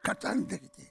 가짜는 되겠지.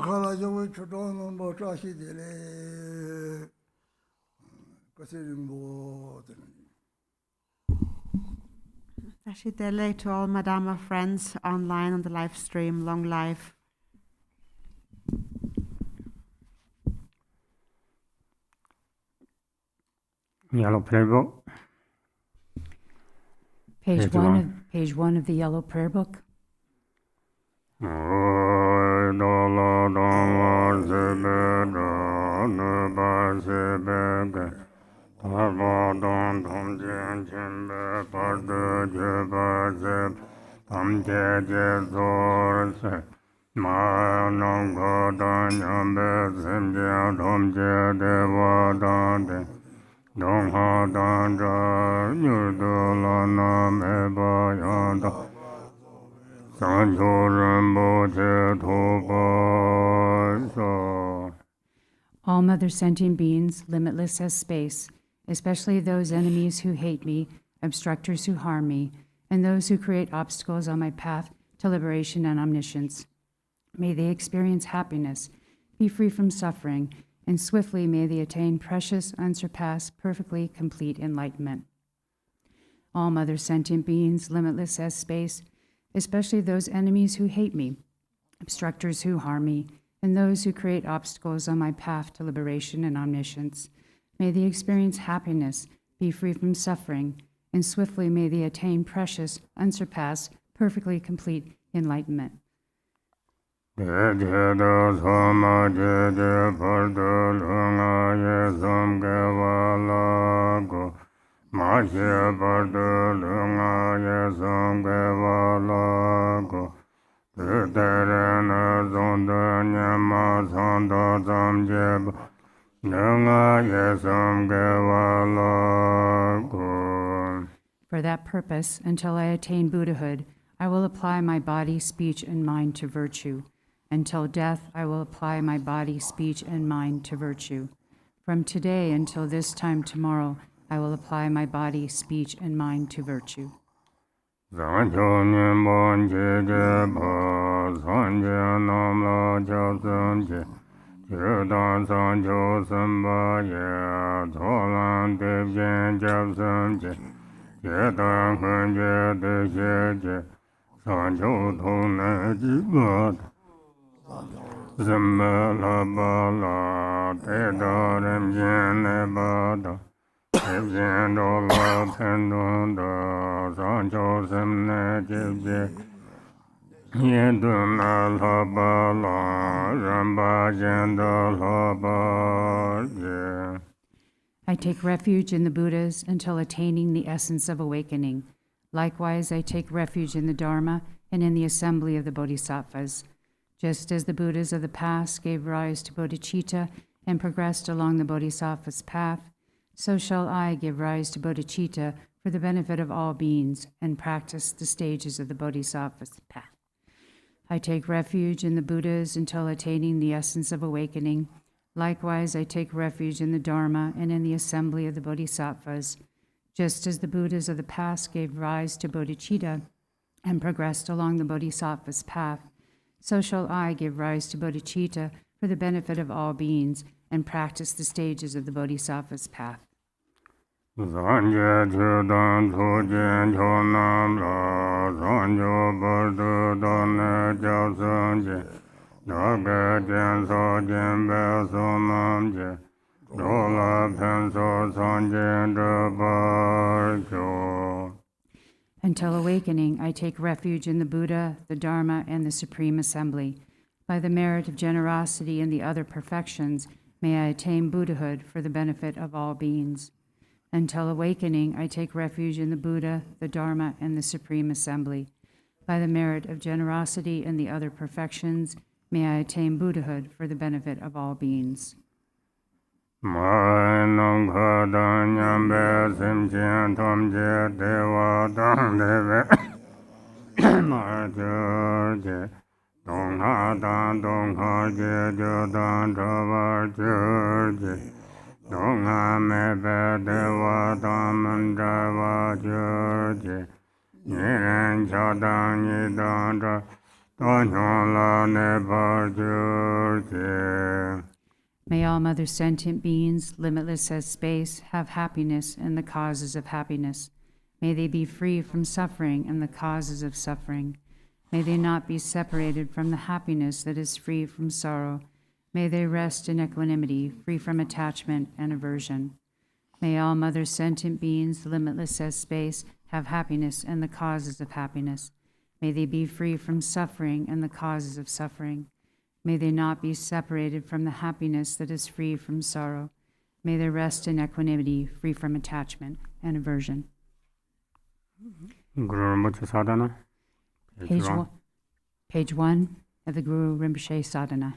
칼라죠 초도는 뭐 자시들에 그세림보 Tashidele to all Madama friends online on the live stream, long life. Yellow prayer book. Page one of the yellow prayer book. All Mother Sentient Beings, limitless as space, especially those enemies who hate me, obstructors who harm me, and those who create obstacles on my path to liberation and omniscience. May they experience happiness, be free from suffering, and swiftly may they attain precious, unsurpassed, perfectly complete enlightenment. All Mother Sentient Beings, limitless as space, especially those enemies who hate me, obstructors who harm me, and those who create obstacles on my path to liberation and omniscience. May they experience happiness, be free from suffering, and swiftly may they attain precious, unsurpassed, perfectly complete enlightenment. For that purpose, until I attain Buddhahood, I will apply my body, speech, and mind to virtue. Until death, I will apply my body, speech, and mind to virtue. From today until this time tomorrow, I will apply my body, speech, and mind to virtue. I take refuge in the Buddhas until attaining the essence of awakening. Likewise, I take refuge in the Dharma and in the assembly of the Bodhisattvas. Just as the Buddhas of the past gave rise to bodhicitta and progressed along the Bodhisattva's path, so shall I give rise to bodhicitta for the benefit of all beings and practice the stages of the Bodhisattva's path. I take refuge in the Buddhas until attaining the essence of awakening. Likewise, I take refuge in the Dharma and in the assembly of the Bodhisattvas. Just as the Buddhas of the past gave rise to bodhicitta and progressed along the Bodhisattva's path, so shall I give rise to bodhicitta for the benefit of all beings and practice the stages of the Bodhisattva's path. Until awakening, I take refuge in the Buddha, the Dharma, and the Supreme Assembly. By the merit of generosity and the other perfections, may I attain Buddhahood for the benefit of all beings. Until awakening, I take refuge in the Buddha, the Dharma, and the Supreme Assembly. By the merit of generosity and the other perfections, may I attain Buddhahood for the benefit of all beings. May all mother sentient beings, limitless as space, have happiness and the causes of happiness. May they be free from suffering and the causes of suffering. May they not be separated from the happiness that is free from sorrow. May they rest in equanimity, free from attachment and aversion. May all mother sentient beings, limitless as space, have happiness and the causes of happiness. May they be free from suffering and the causes of suffering. May they not be separated from the happiness that is free from sorrow. May they rest in equanimity, free from attachment and aversion. Guru Rinpoche Sadhana. Page 1 of the Guru Rinpoche Sadhana.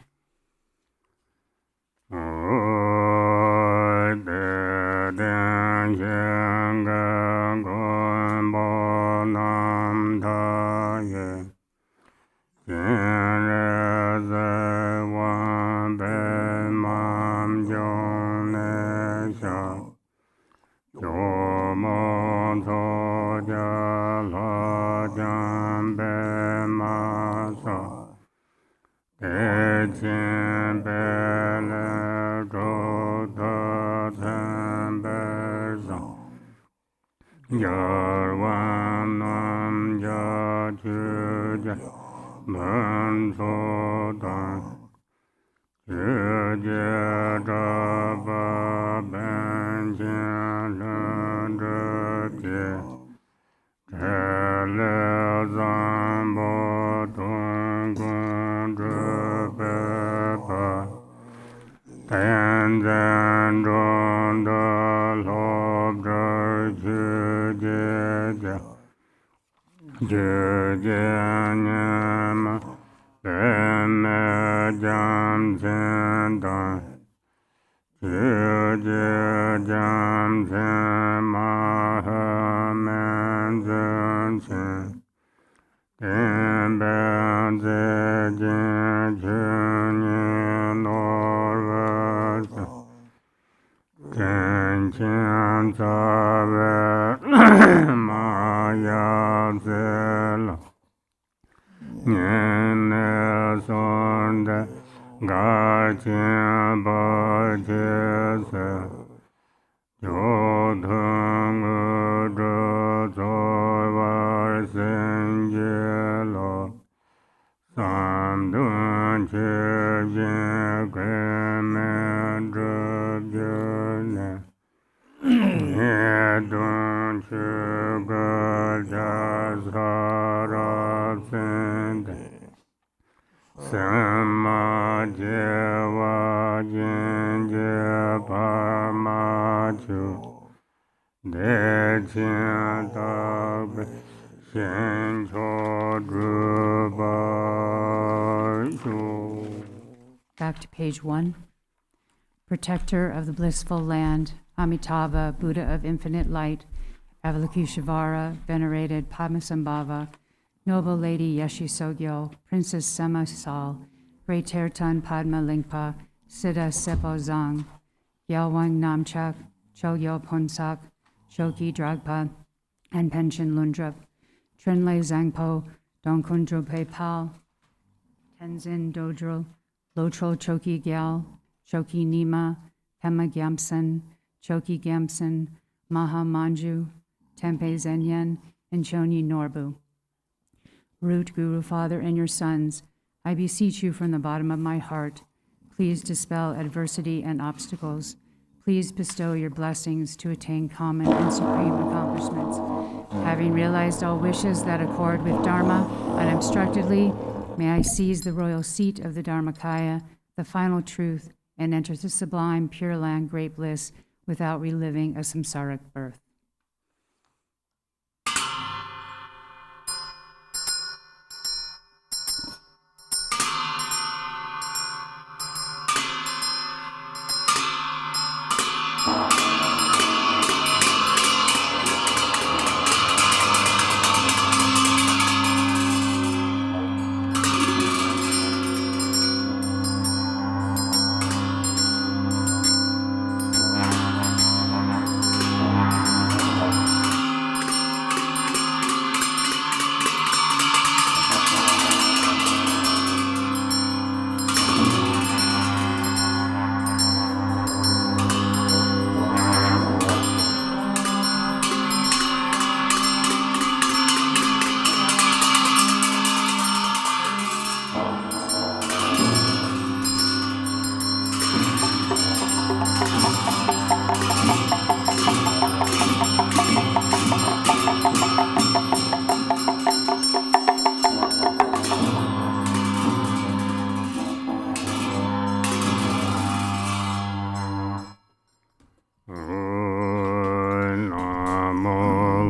Back to page 1. Protector of the blissful land, Amitabha, Buddha of infinite light, Avalokiteshvara, venerated Padmasambhava, noble lady Yeshi Sogyo, Princess Sema Sal, Great Tertan Padma Lingpa, Siddha Sepo Zang, Yalwang Namchak, Chogyo Ponsak, Choki Dragpa, and Pension Lundrup, Trinley Zangpo, Donkun Drupe Pal, Tenzin Dodril, Lotrol Choki Gyal, Choki Nima, Pema Gyamsen, Choki Gyamsen, Maha Manju, Tempe Zenyen, and Choni Norbu. Root Guru Father and your sons, I beseech you from the bottom of my heart, please dispel adversity and obstacles. Please bestow your blessings to attain common and supreme accomplishments. Having realized all wishes that accord with Dharma unobstructedly, may I seize the royal seat of the Dharmakaya, the final truth, and enter the sublime Pure Land great bliss without reliving a samsaric birth.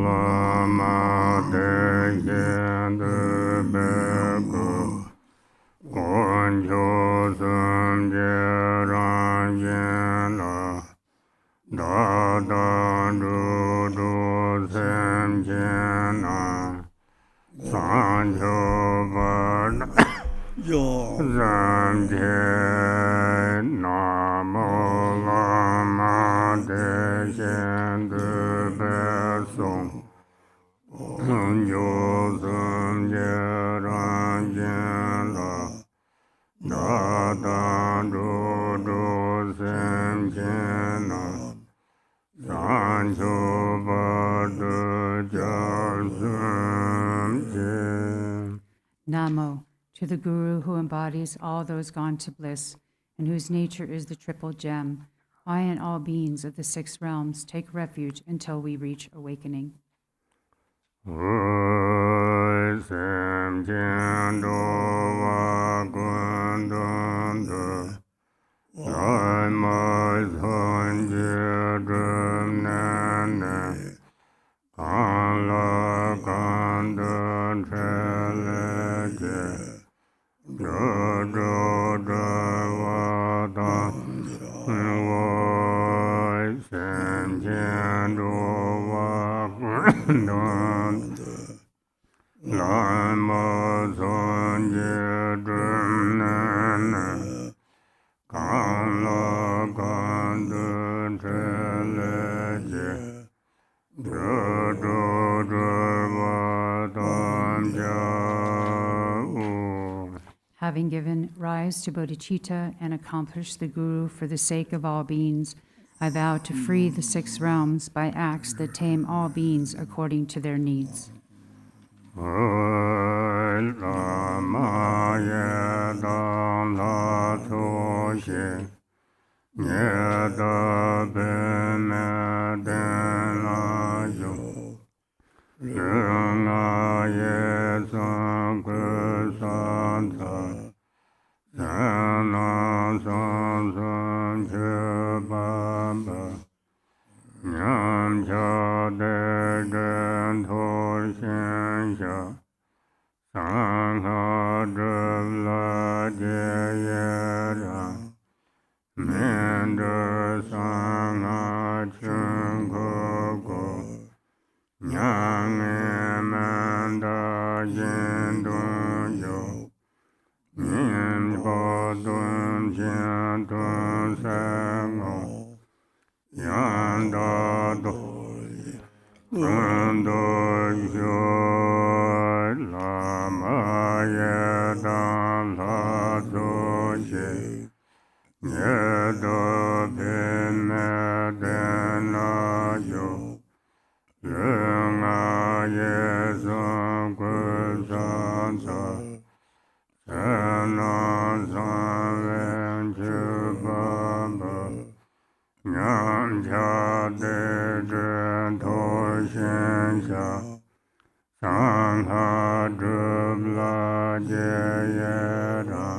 Lama de Yen de Beku Gonjo Sum Jeran Yen Da Da Du Du Sem Jen San Cho Ba yo Zam Je Namo Lama De Yen De Be Song Yo Sum Je Ran Jen Da Da Du Du Sem Jen San Cho Ba De Ja Sum Je Namo, to the Guru who embodies all those gone to bliss and whose nature is the triple gem. I and all beings of the six realms take refuge until we reach awakening. Sem Jen Do Wa Gun Dun De Lai Mai Thon Je Drum Nan Ne Kan La Kan Dun Tre Le Je Do Do Do Wa Dan Wai Sem Jen Do Wa Gun Dun Lama Thon Je Drum Nan Ne Kan La Kan Dun Tre Le Je Do Do Do Wa Dan Ja U Having given rise to bodhicitta and accomplished the Guru for the sake of all beings, I vow to free the six realms by acts that tame all beings according to their needs. Lama Ye Dan La To She Nye Da Be Me Den La Yo Lung A Ye San Kwe San Ta San Na San San Che Ba Ba Nyam Cha De Gen To Shen Sha Sang Ha Drup La Je Ye Ra Min De Sang Ha Chun Ko Ko Nyang E Man Da Yin Dun Yo Min Bo Dun Chen Dun Sang O Yan Da Do Kun Do Yo Lama Ye Dan La Do Ye Ye Do Bin Me Den La Yo Lung A Ye San Kwe San Ta San Na San Wen Che Ba Ba Nyam Cha De Den To Shen Sha Sang Ha Drup La Je Ye Ra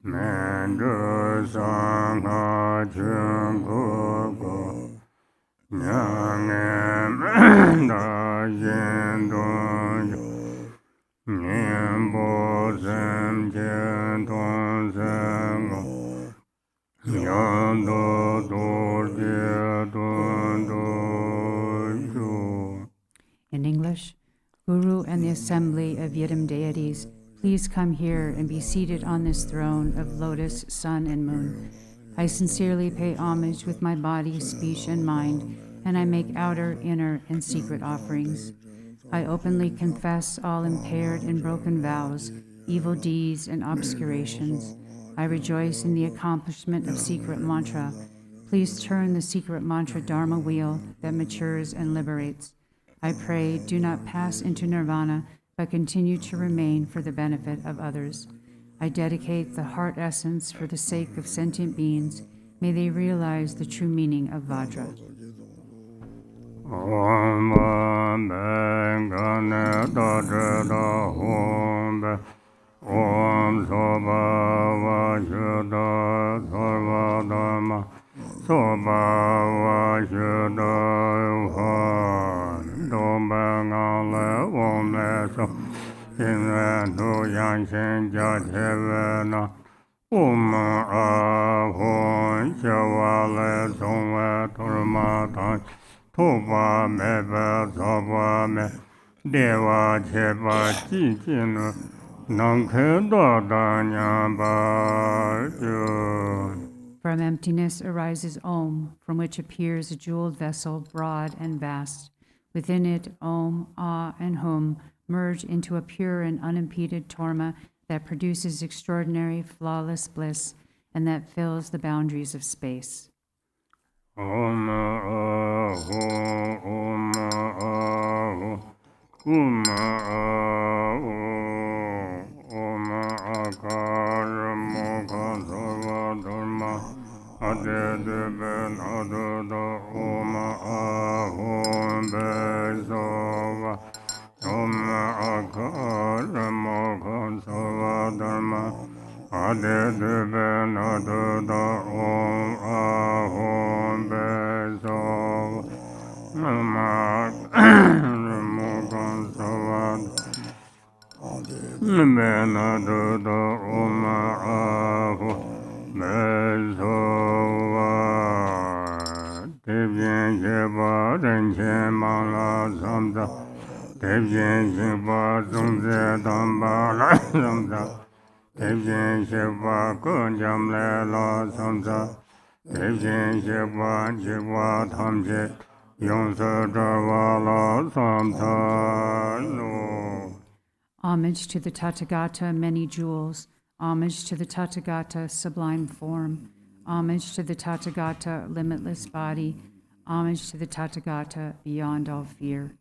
Men De Sang Ha Chun Ko Ko Nyang E Men Da Yin Dun Yo Nyam Bo Sem Chen Tun Sem O Yan Do Do Je Dun Do Yo In English, Guru and the assembly of Yidam deities, please come here and be seated on this throne of lotus, sun, and moon. I sincerely pay homage with my body, speech, and mind, and I make outer, inner, and secret offerings. I openly confess all impaired and broken vows, evil deeds, and obscurations. I rejoice in the accomplishment of secret mantra. Please turn the secret mantra Dharma wheel that matures and liberates. I pray, do not pass into nirvana, but continue to remain for the benefit of others. I dedicate the heart essence for the sake of sentient beings. May they realize the true meaning of Vajra. Om Gane Da Je Da Hom Be Om Soba Va Shu Da Sarva Dhamma Soba Va Shu Da Ha so in no yang shen jia che na a hon xia wa le zong wa tu ma tang tu ba me ba za ba me de wa che ba ji jin nang ke da da nya ba ju. From emptiness arises Om, from which appears a jeweled vessel, broad and vast. Within it, Om, Ah, and Hum merge into a pure and unimpeded torma that produces extraordinary, flawless bliss and that fills the boundaries of space. Om Aho, Om Aho, Om Aho, Om Akara Moka Sarva Dharma Ade Ben Adada Om Aho Besava Om Akara Moka Sarva Dharma Ade Ben Adada Om Aho Besava Om Akara Moka Sarva Ben Adada Om Aho Besava Devyen Sheba Renchen Mangla Samsa Devyen Sheba Sungse Damba La Samsa Devyen Sheba Kunjam Le La Samsa Devyen Sheba Sheba Tamche Yongsa Dava La Samsa No. Homage to the Tathagata, many jewels. Homage to the Tathagata, sublime form. Homage to the Tathagata, limitless body. Homage to the Tathagata, beyond all fear.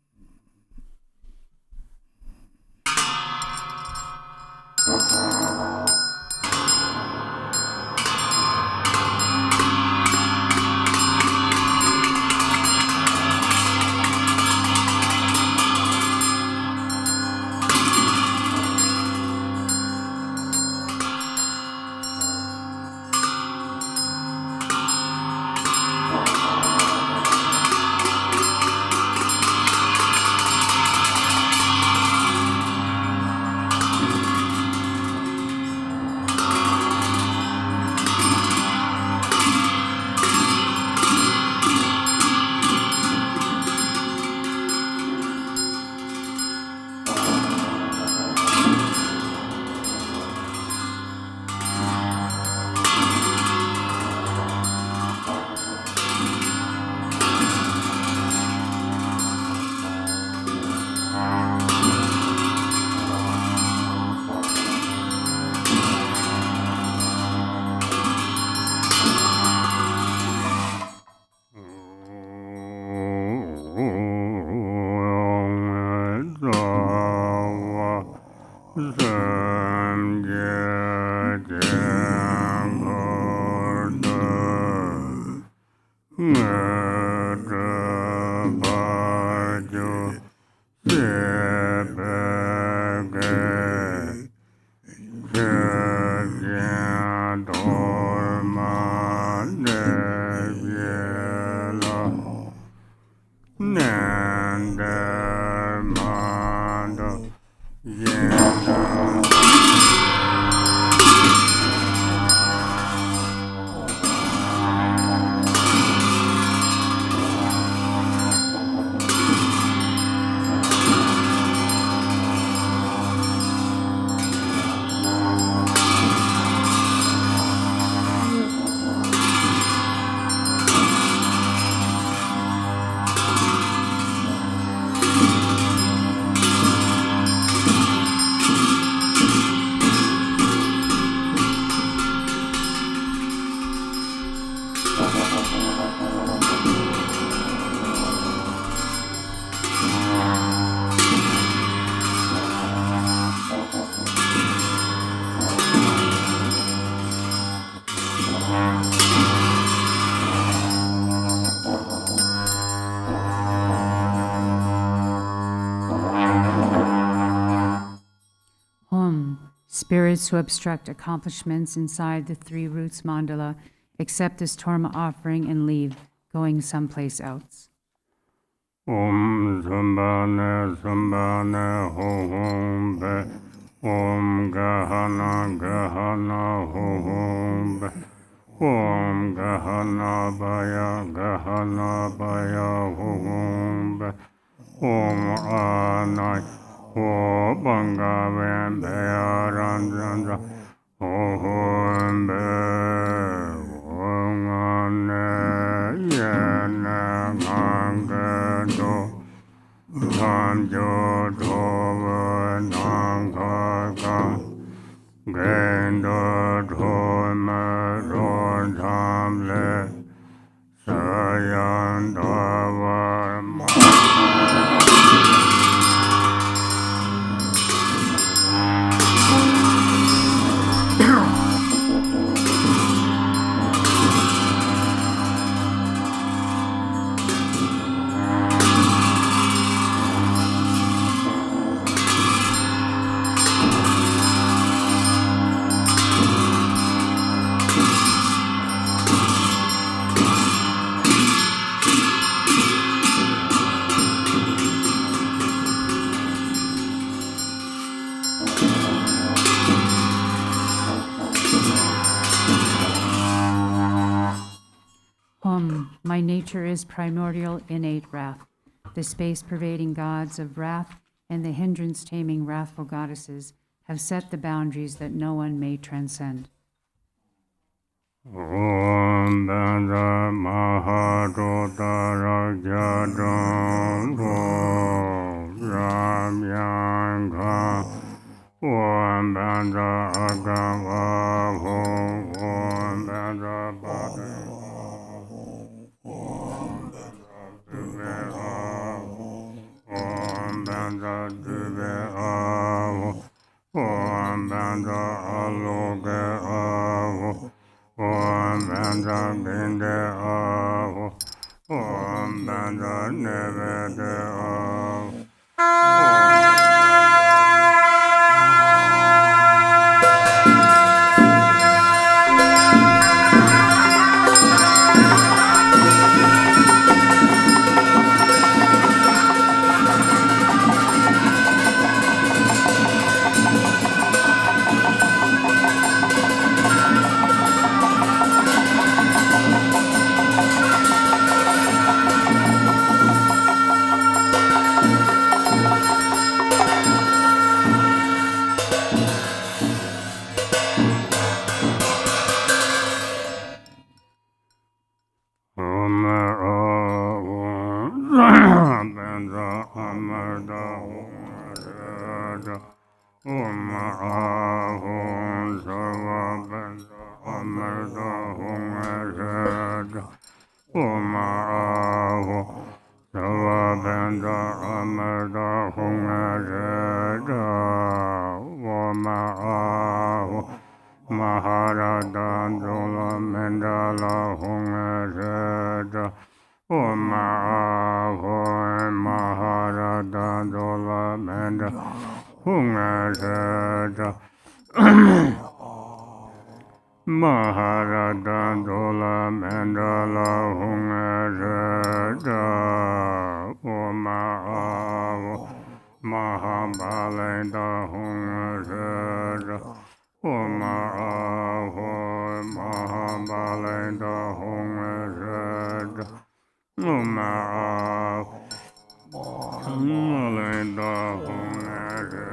Spirits who obstruct accomplishments inside the three roots mandala accept this torma offering and leave, going someplace else. Om Sumbane Sumbane Ho Hum Be Om Gahana Gahana Ho Hum Be Om Gahana Baya Ho Hum Be Om Anai Ho Bangaven Baya Ranjandra Ho Hum Be Om Ane Yena Nangado Tamjo Dhova Nangaka Gendo Dhoma Rodhamle Sayandava My nature is primordial, innate wrath, the space-pervading gods of wrath and the hindrance-taming wrathful goddesses have set the boundaries that no one may transcend. Om Banda Mahadota Ragyadon Ramyanka Om Banda Agava Om Banda Bada Om Banda Dube Avo Om Banda Aloge Avo Om Banda Binde Avo Om Banda Nevede Avo Maharada Dola Mandala Hungarada Oma'avo Mahabalenda Hungarada Oma'avo Mahabalenda Hungarada Oma'avo Mahabalenda Hungarada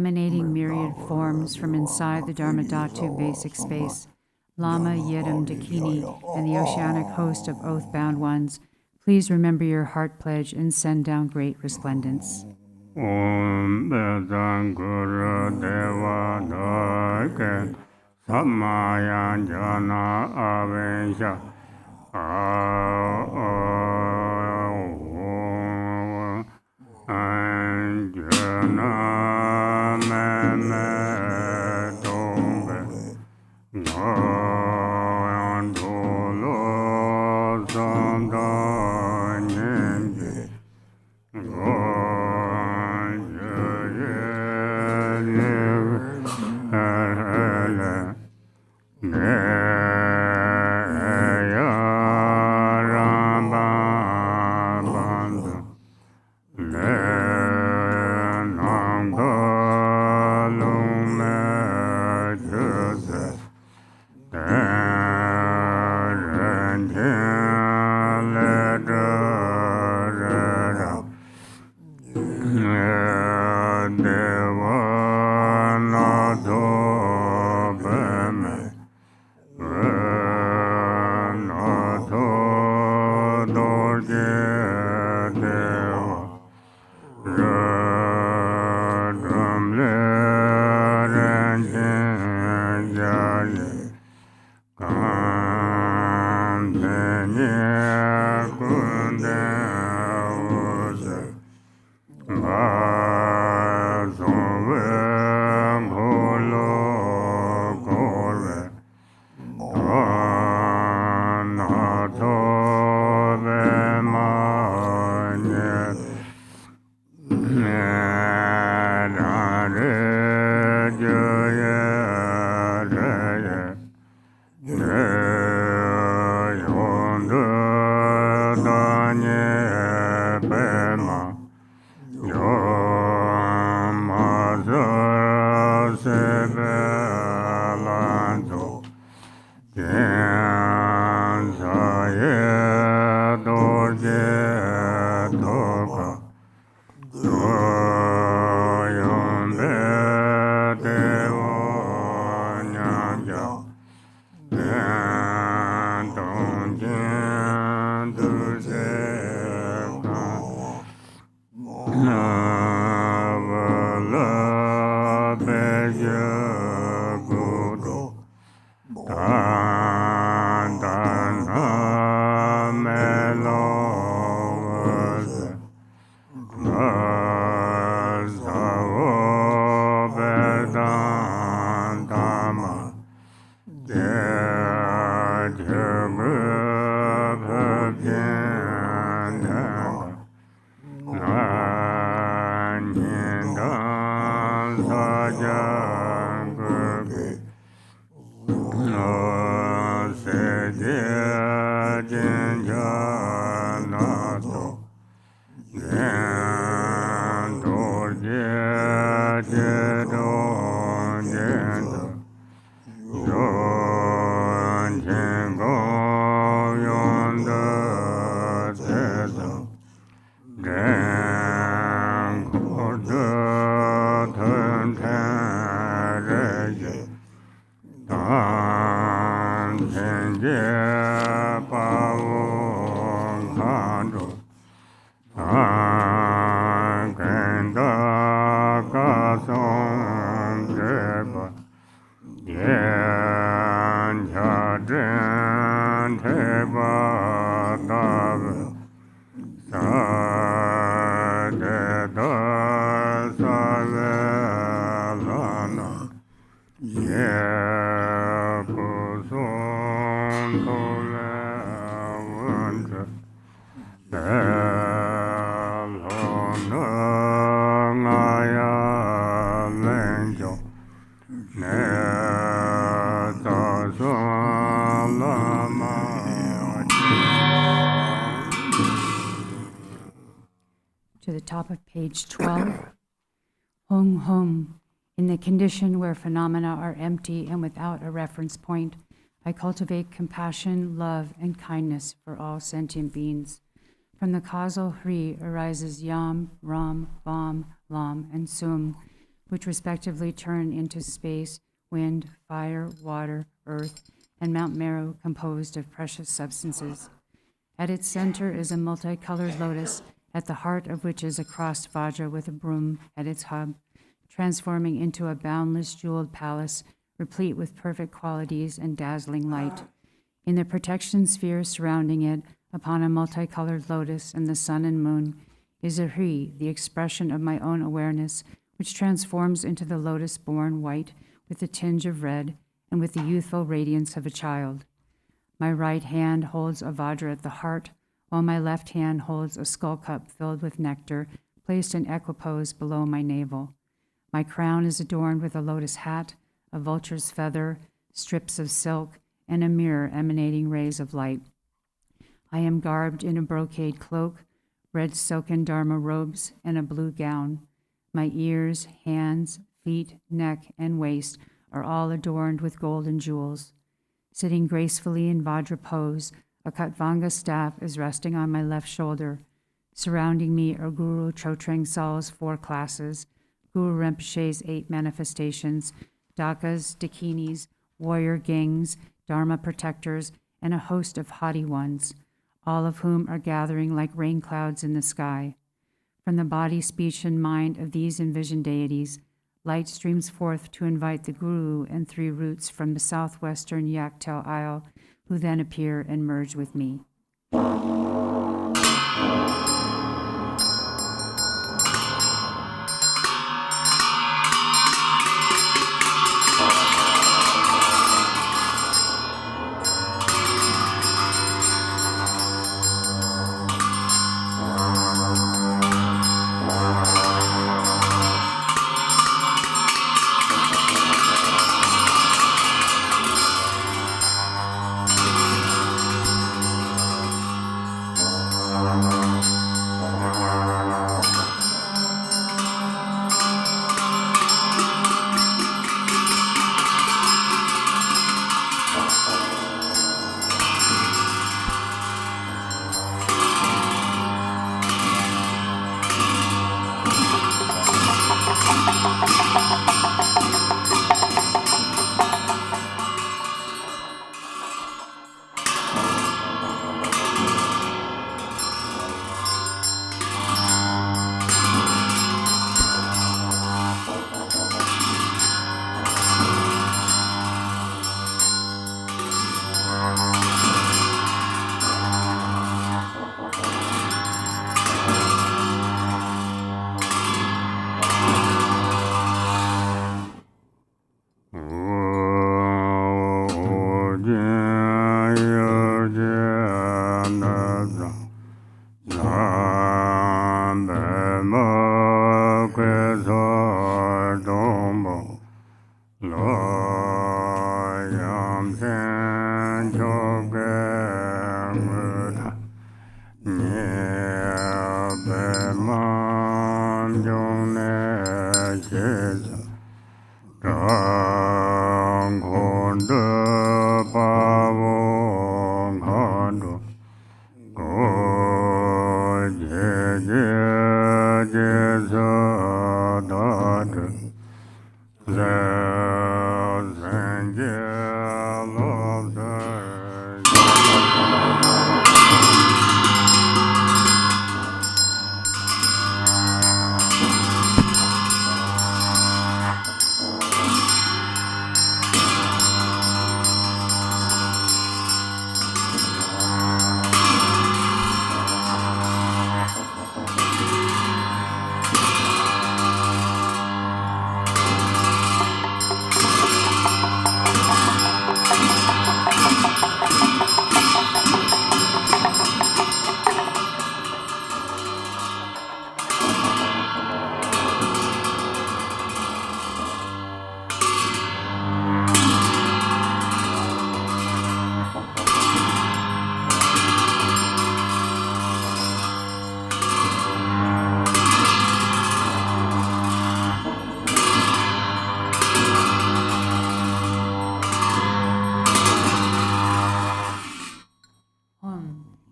emanating myriad forms from inside the Dharma Dhatu basic space, Lama, Yidam, Dakini, and the oceanic host of oath-bound ones, please remember your heart pledge and send down great resplendence. Om Bezan Guru Deva Dake Samaya Jana Avesha Anjana Meme Tombe Gandolo Sandanyenge To the top of page 12. Hong Hong. In the condition where phenomena are empty and without a reference point, I cultivate compassion, love, and kindness for all sentient beings. From the causal Hri arises Yam, Ram, Vam, Lam, and Sum, which respectively turn into space, wind, fire, water, earth, and Mount Meru composed of precious substances. At its center is a multicolored lotus, at the heart of which is a crossed vajra with a broom at its hub, transforming into a boundless jeweled palace, replete with perfect qualities and dazzling light. In the protection sphere surrounding it, upon a multicolored lotus and the sun and moon, is a Hri, the expression of my own awareness, which transforms into the lotus-born white with a tinge of red and with the youthful radiance of a child. My right hand holds a vajra at the heart, while my left hand holds a skull cup filled with nectar, placed in equipoise below my navel. My crown is adorned with a lotus hat, a vulture's feather, strips of silk, and a mirror emanating rays of light. I am garbed in a brocade cloak, red silken dharma robes, and a blue gown. My ears, hands, feet, neck, and waist are all adorned with golden jewels. Sitting gracefully in Vajra pose, a Katvanga staff is resting on my left shoulder. Surrounding me are Guru Chotreng Sal's 4 classes, Guru Rinpoche's 8 manifestations, Dakas, Dakinis, warrior gangs, Dharma protectors, and a host of haughty ones, all of whom are gathering like rain clouds in the sky. From the body, speech, and mind of these envisioned deities, light streams forth to invite the Guru and 3 roots from the southwestern Yaktel Isle, who then appear and merge with me.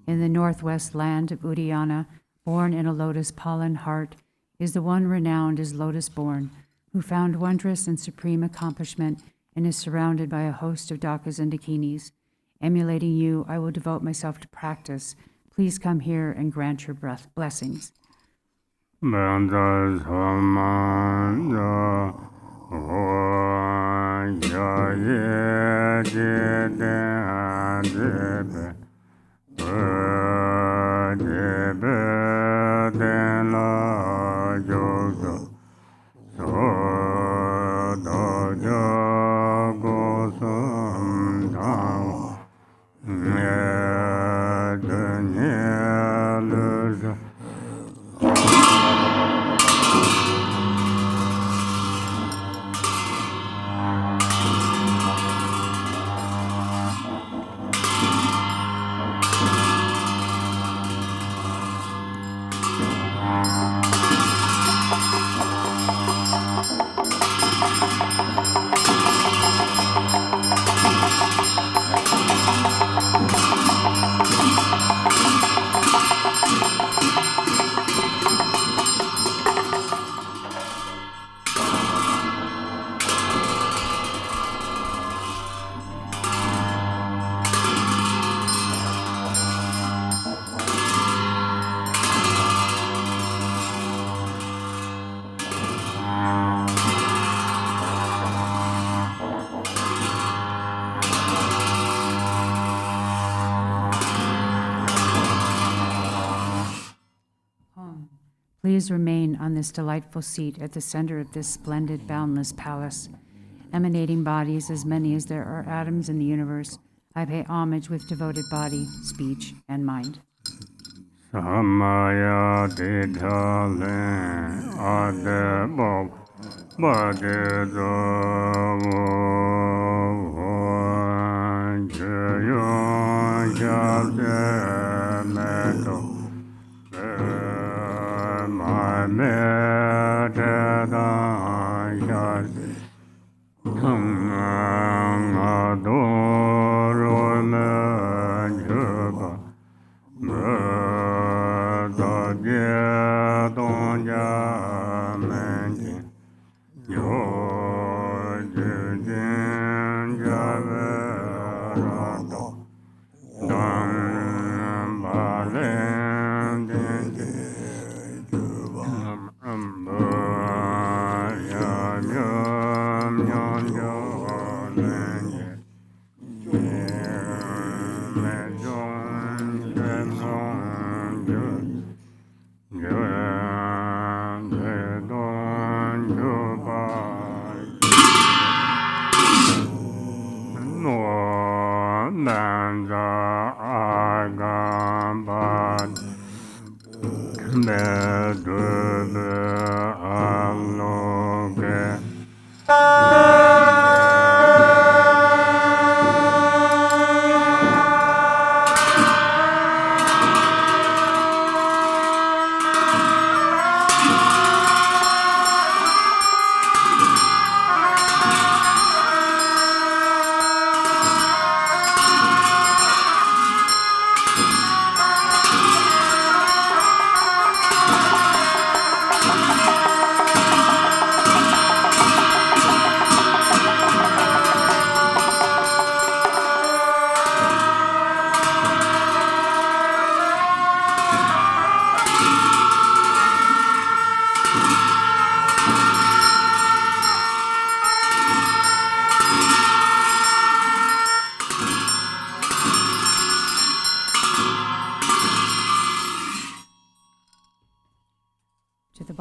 In the northwest land of Uddiyana, born in a lotus pollen heart, is the one renowned as lotus born, who found wondrous and supreme accomplishment and is surrounded by a host of Dakas and Dakinis. Emulating you, I will devote myself to practice. Please come here and grant your blessings. Please remain on this delightful seat at the center of this splendid, boundless palace. Emanating bodies, as many as there are atoms in the universe, I pay homage with devoted body, speech, and mind. Samaya Tidhalen Adebo Badido Jayon Jazemeto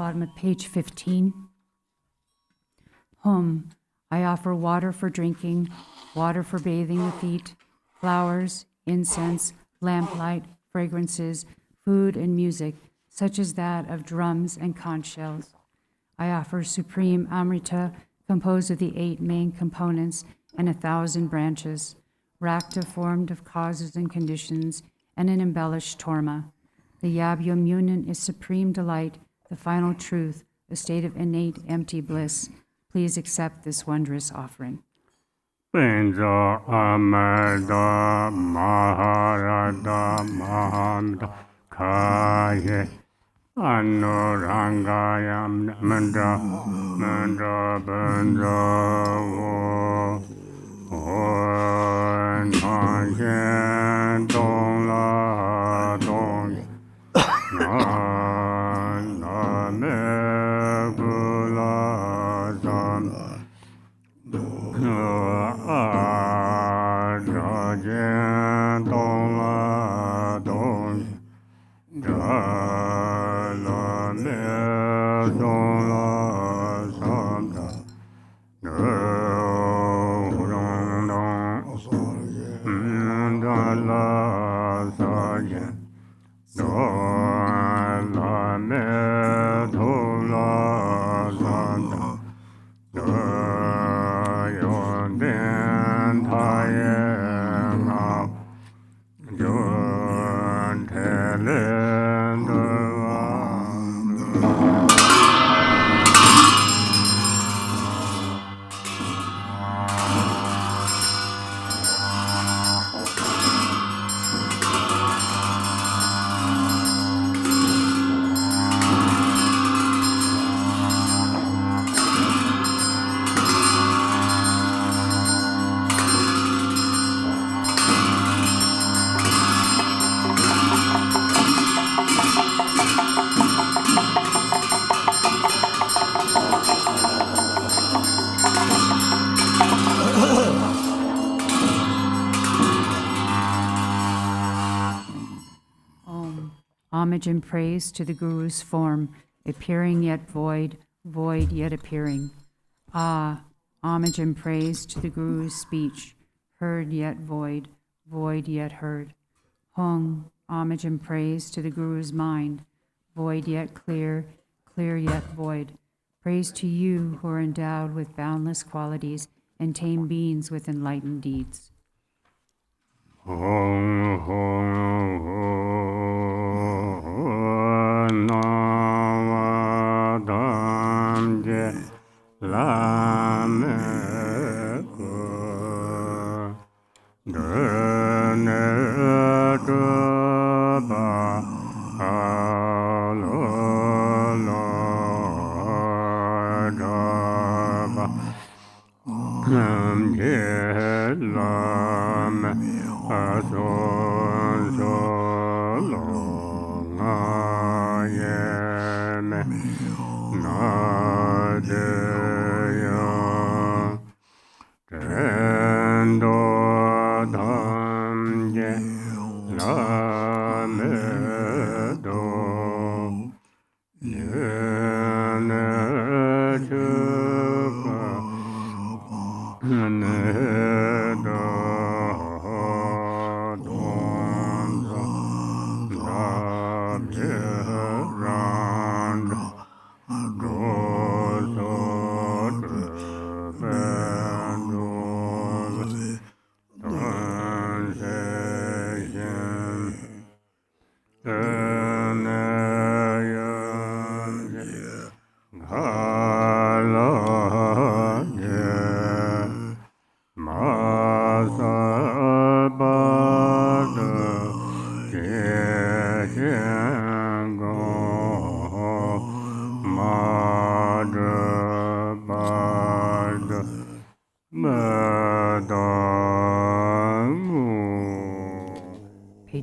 Bottom of page 15. Hum, I offer water for drinking, water for bathing the feet, flowers, incense, lamplight, fragrances, food, and music, such as that of drums and conch shells. I offer supreme Amrita, composed of the 8 main components and 1,000 branches, rakta formed of causes and conditions, and an embellished torma. The Yab-Yum Union is supreme delight, the final truth, a state of innate empty bliss. Please accept this wondrous offering. Benza Amarda Maharada Mahamda Kaye Anurangayam Mandra Mandra Bandra Nanshen Dong La Dong Na Me Gula Sam Rajen Dong La Dong Homage and praise to the Guru's form, appearing yet void, void yet appearing. Ah, homage and praise to the Guru's speech, heard yet void, void yet heard. Hung, homage and praise to the Guru's mind, void yet clear, clear yet void. Praise to you who are endowed with boundless qualities and tame beings with enlightened deeds. Hong Hong Namadam Je Lama Dene Ba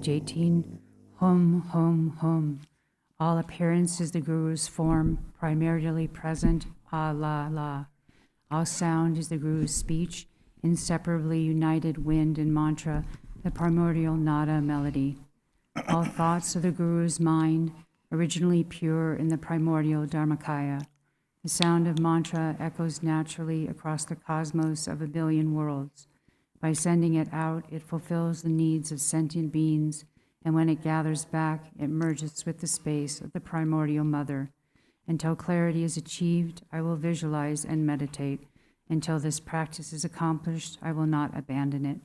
Page 18, Hum, Hum, Hum. All appearance is the Guru's form, primarily present, Ah, La, La. All sound is the Guru's speech, inseparably united wind and mantra, the primordial nada melody. All thoughts of the Guru's mind, originally pure in the primordial Dharmakaya. The sound of mantra echoes naturally across the cosmos of a billion worlds. By sending it out, it fulfills the needs of sentient beings, and when it gathers back, it merges with the space of the primordial mother. Until clarity is achieved, I will visualize and meditate. Until this practice is accomplished, I will not abandon it.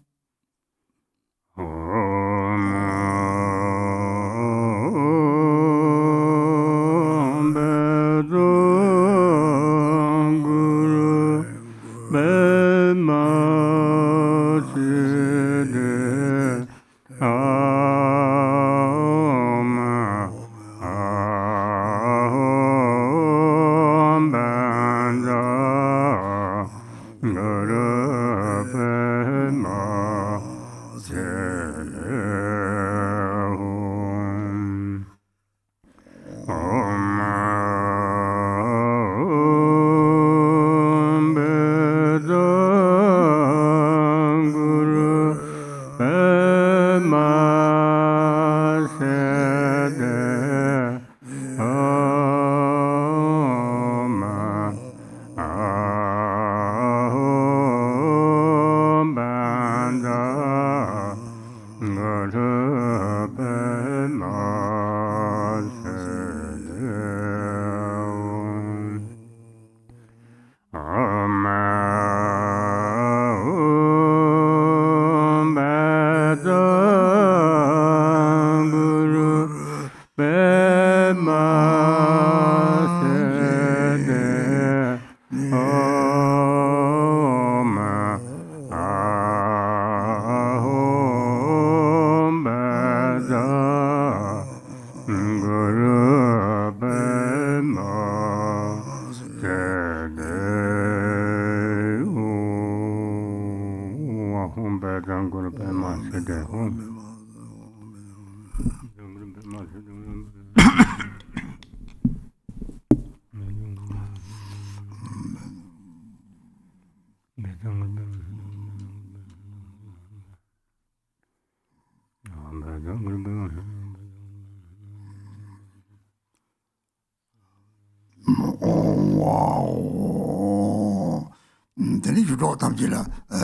Then you don't have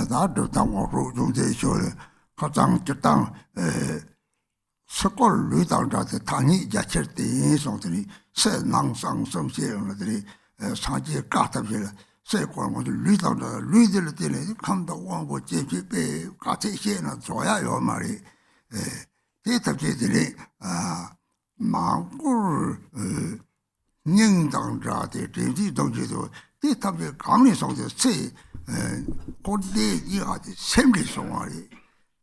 that do tam or room they show Kazang Jatang Sokol Lutan that Tani Jachet something said Nang Sang some share on the Sanji Katavilla. Say, one was Lutan, Ludil, come the one with JP, Katishan and Soya or Mari. Data Jitty, Mangur Ning Dang Drati, don't you do? They have the communists of the sea, good day, you are the same somebody.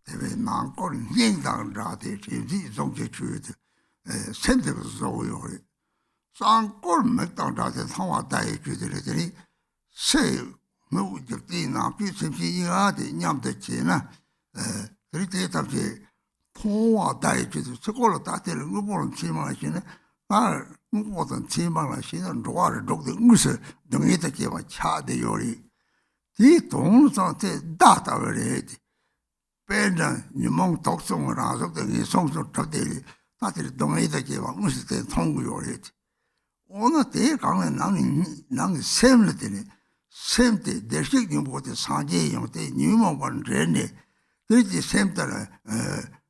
They were non calling Ning Dang Drati, don't you choose send them so you. Some good McDonald how I die to the say, no, you did not be simply you are the Yam de China. 3 days of the poor died to the school of that newborn Chima. More than Chima, she and water dog the goose, don't eat a give a child the yori. He don't say that already. Benda, you monk talk song around of the songs of today. That is don't eat a give a goose, the tongue yori. On a day, come and none same little. Same day, they're shaking about the Sanjay, the Newman one renny. This is the same time,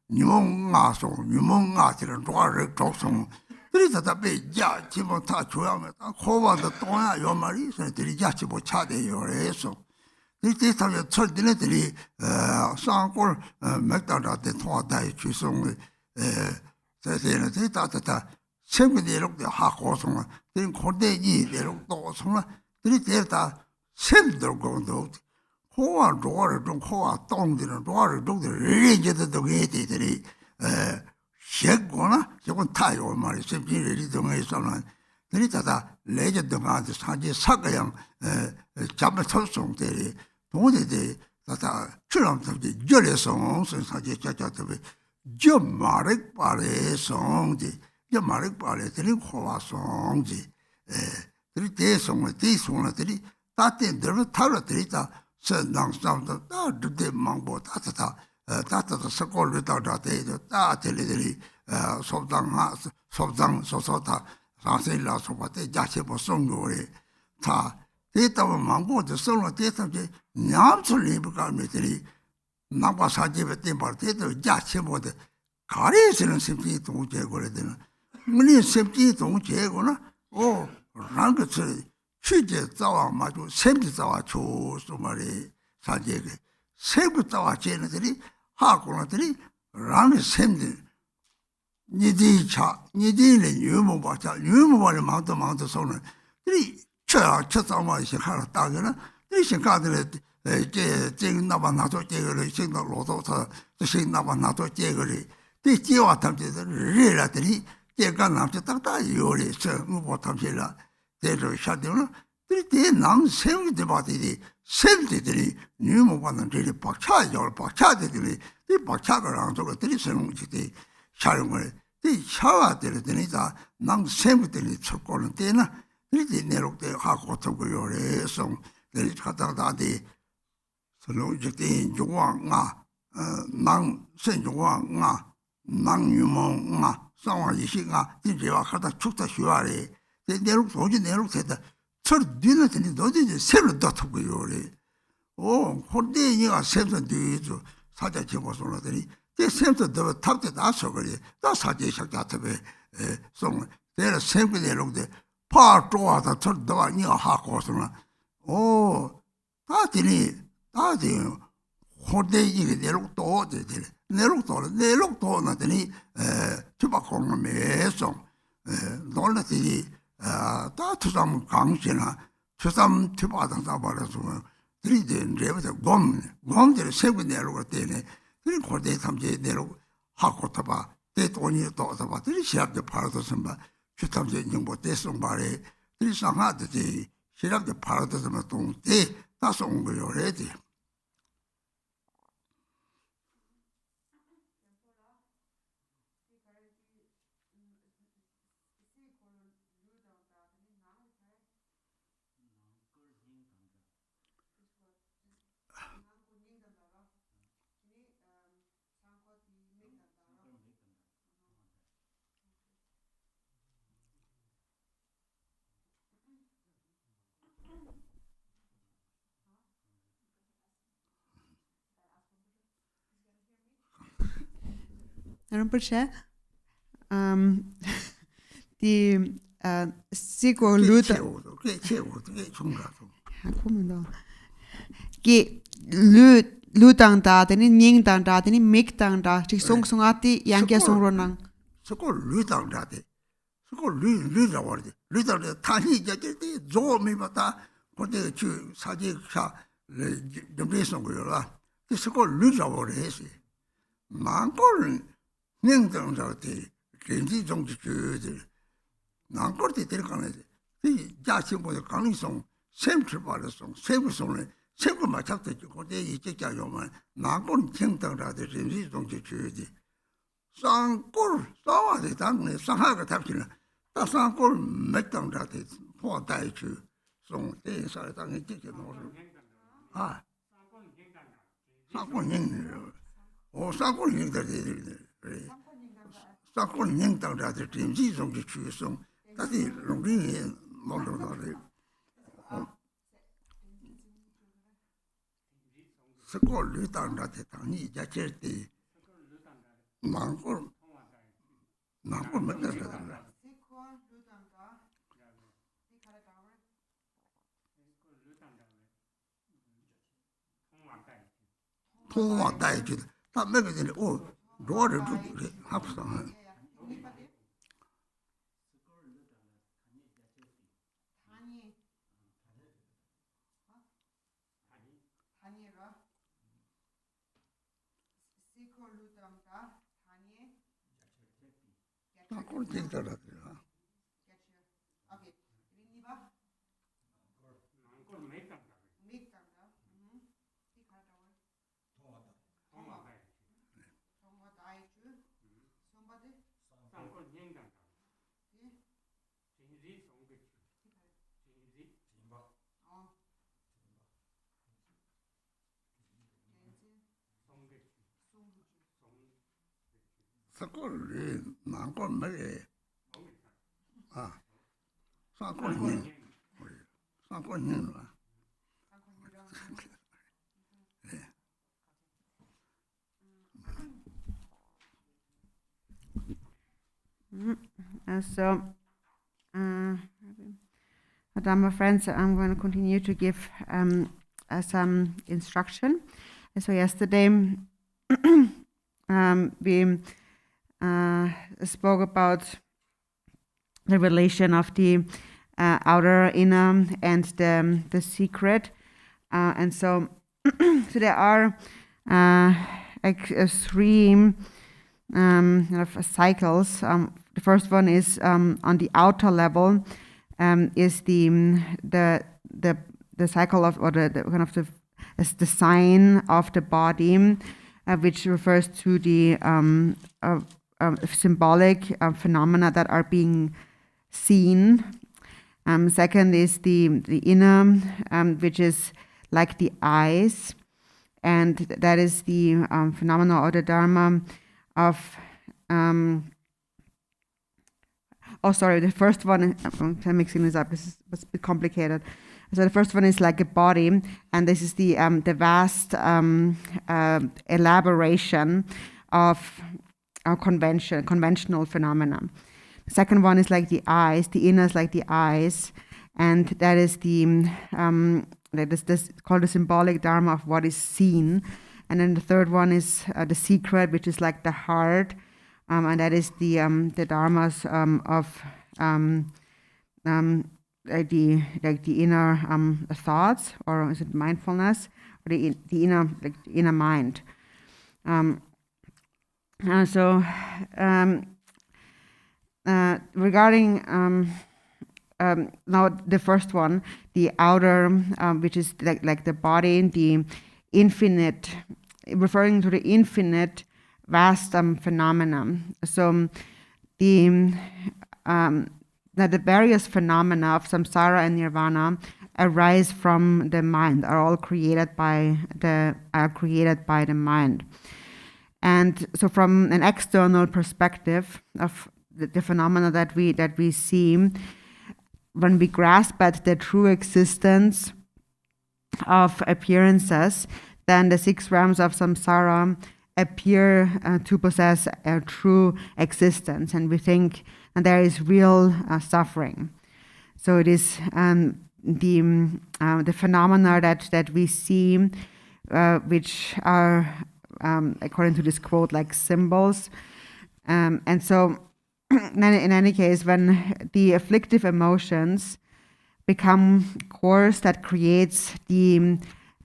Newman song, Newman article, and water talk song. There is a big judge, Timon Tatuam, Hova the Toya, your Marie, and the judge about Chade, your eso. This is how you told diligently, Sankor, McDonald, the Toa died, Chisong, that same day look the Hakosong, then Corday, they look Dawson, there is there. Same dog going to Hoa door, don't Hoa tongue, and door, do the range of the gate. Shegona, you won't tie or marry, simply ready to make someone. Then it's a legend of the Sanjay Sakayam, Chabatosong, don't they that are children of the jolly songs and Sanjay Chachatabe, Jum Marik Pare song, the Marik Pare, the Hoa song, 3 days on this one, that in the Taratrita, said Nang Sound, that the Mambo Tata, that the Sakol without that literally, Sobdang, Sosota, Sansi La Sopate, Jachebo Songori, Ta, Data Mambo, the song of Data, Namsuli become literally Nabasaji, Timber, Jachebo, the Caris simply to Jagorina. Many simply to Jagona, oh, Rangatri. 去年早晚嘛就sempre早出什么的啥这个sempre早见了这里哈过了这里让你 sempre 你的茶你的人有没把茶有没把人忙着说呢这里吃早嘛先看了大个了你先干的这个那把拿做这个了先到罗头上这先那把拿做这个了这计划他们就是热了这里这个拿就大有的是我把他们了 대로 샤되나 때 남 세우게 바디디 셈들이 뉴모관은 되게 박차들이 이 박차가랑 저거 들이 세우게 샤르물 이 샤와들이다 남 세우들이 쳤고는 때나 이제 내록대 하고 저거 요래서 내리 갔다다디 서로 이제 중앙아 남 senjuang nga 낭유몽아 상황이시가 이제와 하다 축다 쉬와래 내로 도지 내로 세다 철 뒤는 너지 새로 덮고요래 혼대니가 샘선 뒤죠 사자 제보소라더니 제 샘선 더 탑대 나서 그래 나 사제 샥다트베 송 내가 샘그 내로데 파 좋아다 철 너가 니가 하고서나 다들이 혼대니가 내로 또 되들 내로 나더니 주박공매송 놀라더니 다 투삼 강신아 투삼 투바당다 말아서 들이든 레버서 곰들 세고 내려고 때네 들이 고대 삼제 내로 하고 타봐 대 돈이 또 타봐 들이 시합도 팔아도 선바 주탐제 정보 대송 말에 들이 상하듯이 시합도 팔아도 선바 동대 다소 온 거요 레디 Rinpoche, die Sigo Luda. Ludang da, den Ning dang da, den Mik dang da, die Song Songati, Yankia Song Ronang. So Ludang da, so Luda, Luda, Tani, Zo me bata, what they choose, Saji, the Mason Gula. This is called Luda or Hesi. Mangol. 냉정자한테 괜히 정치 주들 난거리 들어가네 이 자신보다 가능성 샘출 받았어 세부성을 세부 맞췄대 거기에 이제자요만 난거리 생당자들 괜히 정치 주지 쌍골 싸워야 당내 상하가 답기는 다 쌍골 맥당자들 포다이주 송 대사를 당에 찍게 놓으러 쌍골 행 쌍골 행들 사건 행당자들 팀지 정치 추성 다시 롱링이 모르더래 사건 루당자들 당이 자체때 망골 맞다더라 통화 다이지 다 먹으더니 로를 그래 합성 꼴 된다라 사골이 망골 말에 사골이 사골이 So, Madam, friends, I'm going to continue to give some instruction. And so yesterday we spoke about the relation of the outer, inner, and the secret. And so, so there are three cycles. The first one is on the outer level, is the cycle of, or the kind of the sign of the body, which refers to the symbolic phenomena that are being seen. Second is the inner, which is like the eyes, and that is the phenomena or the dharma of the first one, I'm mixing this up, this is a bit complicated. So the first one is like a body, and this is the vast elaboration of our conventional phenomena. The second one is like the eyes, the inner is like the eyes, and that is this called the symbolic dharma of what is seen. And then the third one is the secret, which is like the heart, and that is the dharmas of like the inner thoughts, or is it mindfulness, or the inner mind. Regarding now the first one, the outer, which is like the body, the infinite, referring to the infinite vast phenomena. So the various phenomena of samsara and nirvana arise from the mind, are all created by the mind. And so from an external perspective of the phenomena that we see, when we grasp at the true existence of appearances, then the 6 realms of samsara appear to possess a true existence, and we think that there is real suffering. So it is the phenomena that we see, which are, according to this quote, like symbols. And so, in any case, when the afflictive emotions become cause that creates the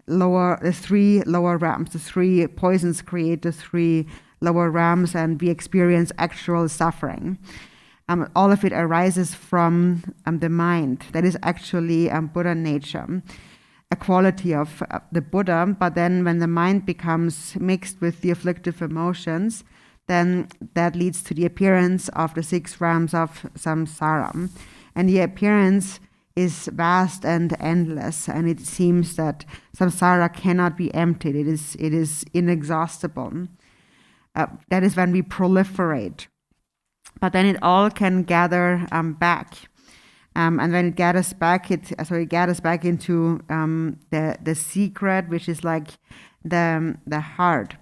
3 lower realms, the 3 poisons create the 3 lower realms, and we experience actual suffering. All of it arises from the mind. That is actually Buddha nature, a quality of the Buddha. But then when the mind becomes mixed with the afflictive emotions, then that leads to the appearance of the 6 realms of samsara. And the appearance is vast and endless, and it seems that samsara cannot be emptied. It is inexhaustible. That is when we proliferate. But then it all can gather back. And when it gathers back, it gathers back into the secret, which is like the heart.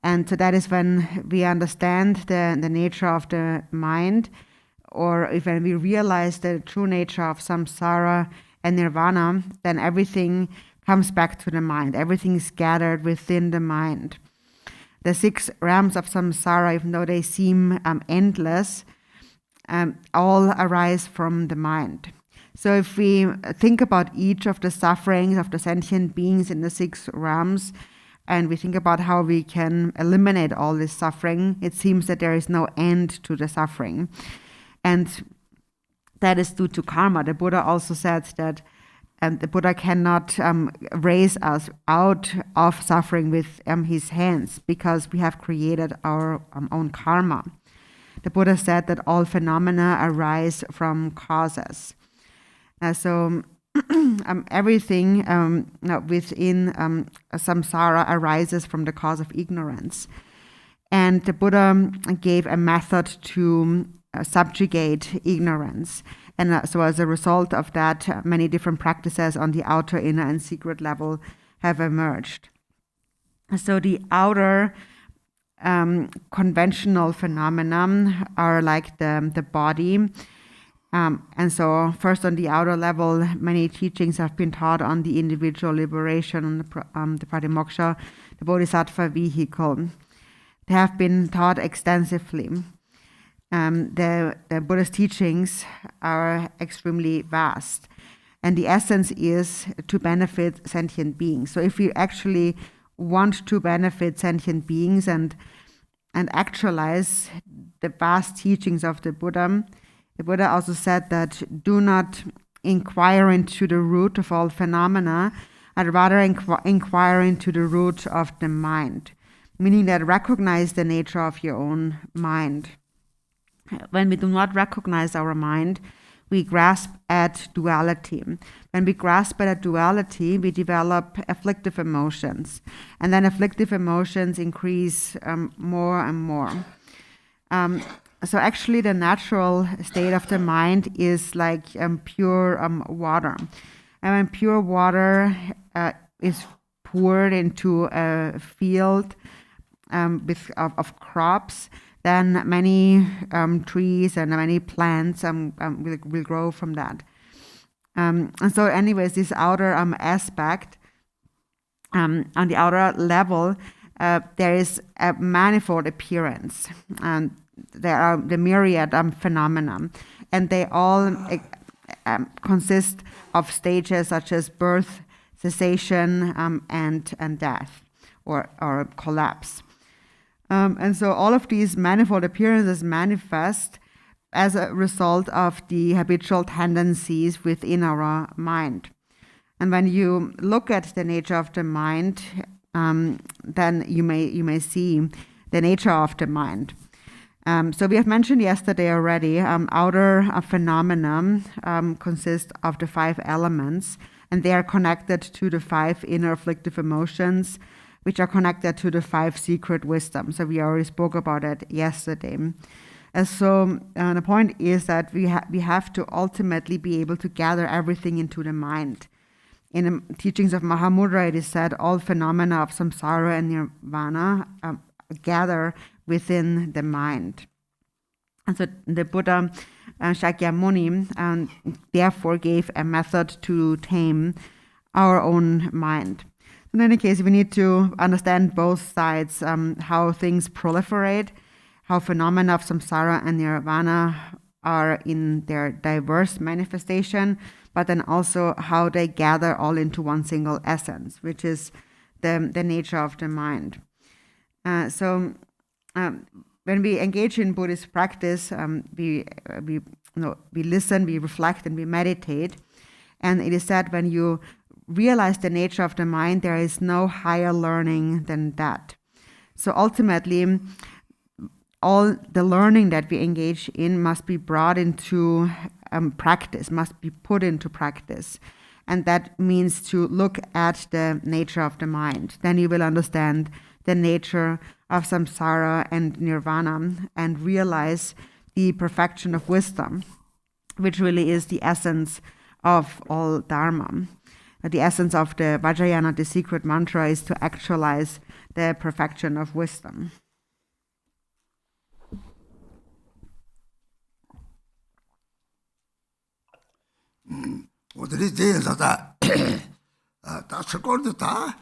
And so that is when we understand the nature of the mind, or when we realize the true nature of samsara and nirvana, then everything comes back to the mind. Everything is gathered within the mind. The 6 realms of samsara, even though they seem endless, all arise from the mind. So if we think about each of the sufferings of the sentient beings in the 6 realms, and we think about how we can eliminate all this suffering, it seems that there is no end to the suffering. And that is due to karma. The Buddha also said that the Buddha cannot raise us out of suffering with his hands, because we have created our own karma. The Buddha said that all phenomena arise from causes. So everything within samsara arises from the cause of ignorance. And the Buddha gave a method to subjugate ignorance. And so as a result of that, many different practices on the outer, inner, and secret level have emerged. So the outer conventional phenomena are like the body. And so first on the outer level, many teachings have been taught on the individual liberation, the pratimoksha, the bodhisattva vehicle. They have been taught extensively. The Buddha's teachings are extremely vast, and the essence is to benefit sentient beings. So if we actually want to benefit sentient beings and actualize the vast teachings of the Buddha also said that do not inquire into the root of all phenomena, and rather inquire into the root of the mind, meaning that recognize the nature of your own mind. When we do not recognize our mind, we grasp at duality. When we grasp at a duality, we develop afflictive emotions. And then afflictive emotions increase more and more. So actually, the natural state of the mind is like pure water. And when pure water is poured into a field of crops, then many trees and many plants will grow from that. And so anyways, this outer aspect, on the outer level, there is a manifold appearance. And there are the myriad phenomena, and they all consist of stages such as birth, cessation, and death, or collapse. And so all of these manifold appearances manifest as a result of the habitual tendencies within our mind. And when you look at the nature of the mind, then you may see the nature of the mind. So we have mentioned yesterday already, outer phenomena consist of the 5 elements, and they are connected to the 5 inner afflictive emotions, which are connected to the 5 secret wisdoms. So we already spoke about it yesterday. And so the point is that we have to ultimately be able to gather everything into the mind. In the teachings of Mahamudra, it is said all phenomena of samsara and nirvana gather within the mind. And so the Buddha Shakyamuni therefore gave a method to tame our own mind. In any case, we need to understand both sides, how things proliferate, how phenomena of samsara and nirvana are in their diverse manifestation, but then also how they gather all into one single essence, which is the nature of the mind. So when we engage in Buddhist practice, we listen, we reflect, and we meditate. And it is said when you realize the nature of the mind, there is no higher learning than that. So ultimately, all the learning that we engage in must be brought into practice, must be put into practice. And that means to look at the nature of the mind. Then you will understand the nature of samsara and nirvana and realize the perfection of wisdom, which really is the essence of all dharma. The essence of the Vajrayana, the secret mantra, is to actualize the perfection of wisdom. 어들이 제사다 다 스코르도 다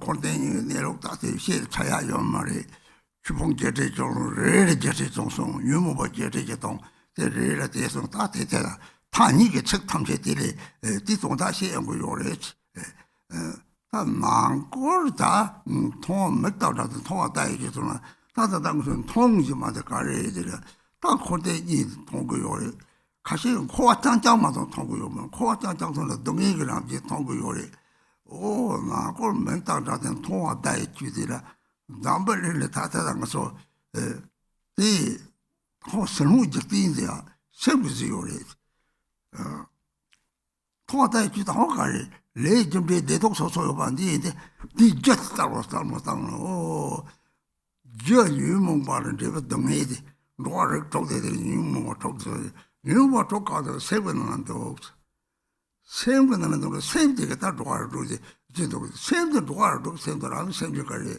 콘텐츠 내록 다 시 차야 요 말이 주봉제제 좀 레레제제 좀송 유무버제제 좀 데레라 대해서 다 대대다 단위게 책 탐색들이 뒤동다시 연구요래 다 망고다 통 맥다라도 통하다 얘기잖아 다다 당선 통지마다 가려야 다 콘텐츠 통고요래 가시 코와 짱짱마도 통고요면 코와 짱짱선은 동의기랑 이제 통고요래 오 나골 맥다라든 통하다 얘기들아 남벌을 다다단 거서 이 호스무 적인데야 세부지요래 통하다 얘기도 하가리 레 준비 대독소소요 반디인데 니 졌다고 살못당로 저 유몽 바른 데가 동의디 노아를 쪽대들 유몽을 쪽대 유몽을 쪽가도 세번은 도 세번은 도 세번이 다 노아를 도지 진도 세번 노아를 도 세번랑 세번까지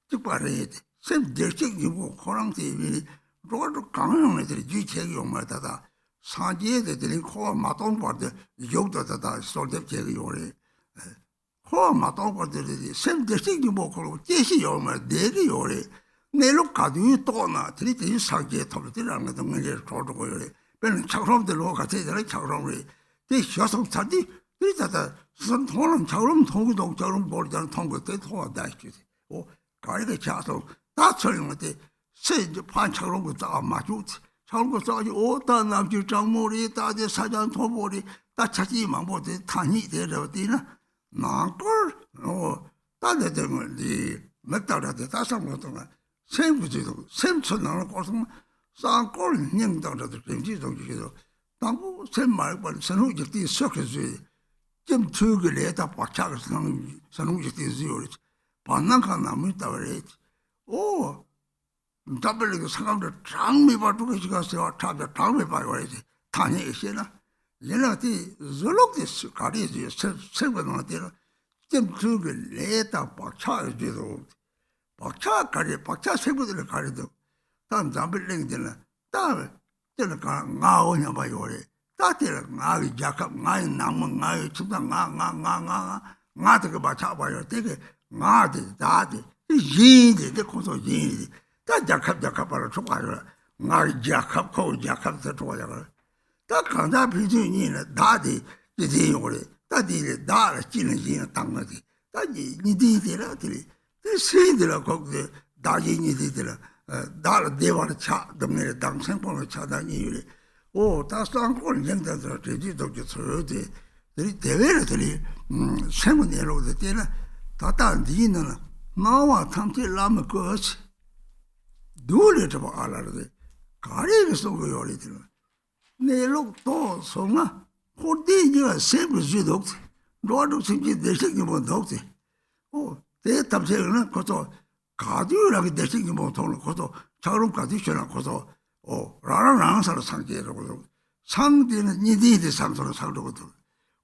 즉바래 세번씩 유고 코랑티비 노아도 강한 애들이 주체기 오마다다 사지에들이 코와 마동 버들 욕도다다 소대체기 요래 코와 마동 버들이 세번씩 유고 코로 제시 요마 내기 요래 내로 가도 또나 들이 사지에 털들이라는 거 문제를 조르고 요래 별은 차그럼들로 같이 되는 차그럼이 이 여성 차디 들이다다 선 통은 차그럼 통구도 차그럼 버리자는 통구 때 통하다 싶지 오 가리게 차서 다 철는데 세제 판차그럼 거다 맞주지 차그럼 거 싸지 오다 남주 장모리 다데 사장 토보리 다 차지만 보데 탄이 되려디나 나걸 다데들이 맥다라데 다상거든 생부지도 샘천나는 것은 쌍골 냥당자들 정지정지도 당부 샘말관 선후적이 섞여지 좀 저글에다 박차가 선후적이 지요리 반난가 남을 따버리 오 double 상감도 장미 봐도 시가서 타다 장미 봐야지 타니 있으나 얘네한테 졸록됐어 가리지 세번만 되나 좀 그게 레다 박차지도 박차 가리 박차 세번을 가리도 단 잠빌랭들은 다 저는 가오냐 봐요래 다들 나이 작업 나이 남은 나이 진짜 나도 그 박차 봐요 되게 나도 다들 이제 내 고소 이제 다 작업 바로 좋아요 나이 작업 고 작업도 좋아요 다 강자 비준이는 다들 이제 요래 다들 다 지는 당거지 다지 니들이들이 그 세들아 거기 다지 니들이들 다 대화를 차 동네 당생포를 차다니 오 다스랑골 연다서 제지도 저러지 이 대외들이 세문내로도 때는 다단디는 나와 탐지 라면 것이 누르지 봐 알아들 가리게 속고 요리들 내lok도 송아 호디가 세부지도 로도 생기 대식이 뭐 없지 오 대답세는 거기서 가디라고 대식이 뭐 돈을 거기서 자금 가디셔나 거기서 오 라라랑 사람 상계라고 상대는 니디디 상소를 상도거든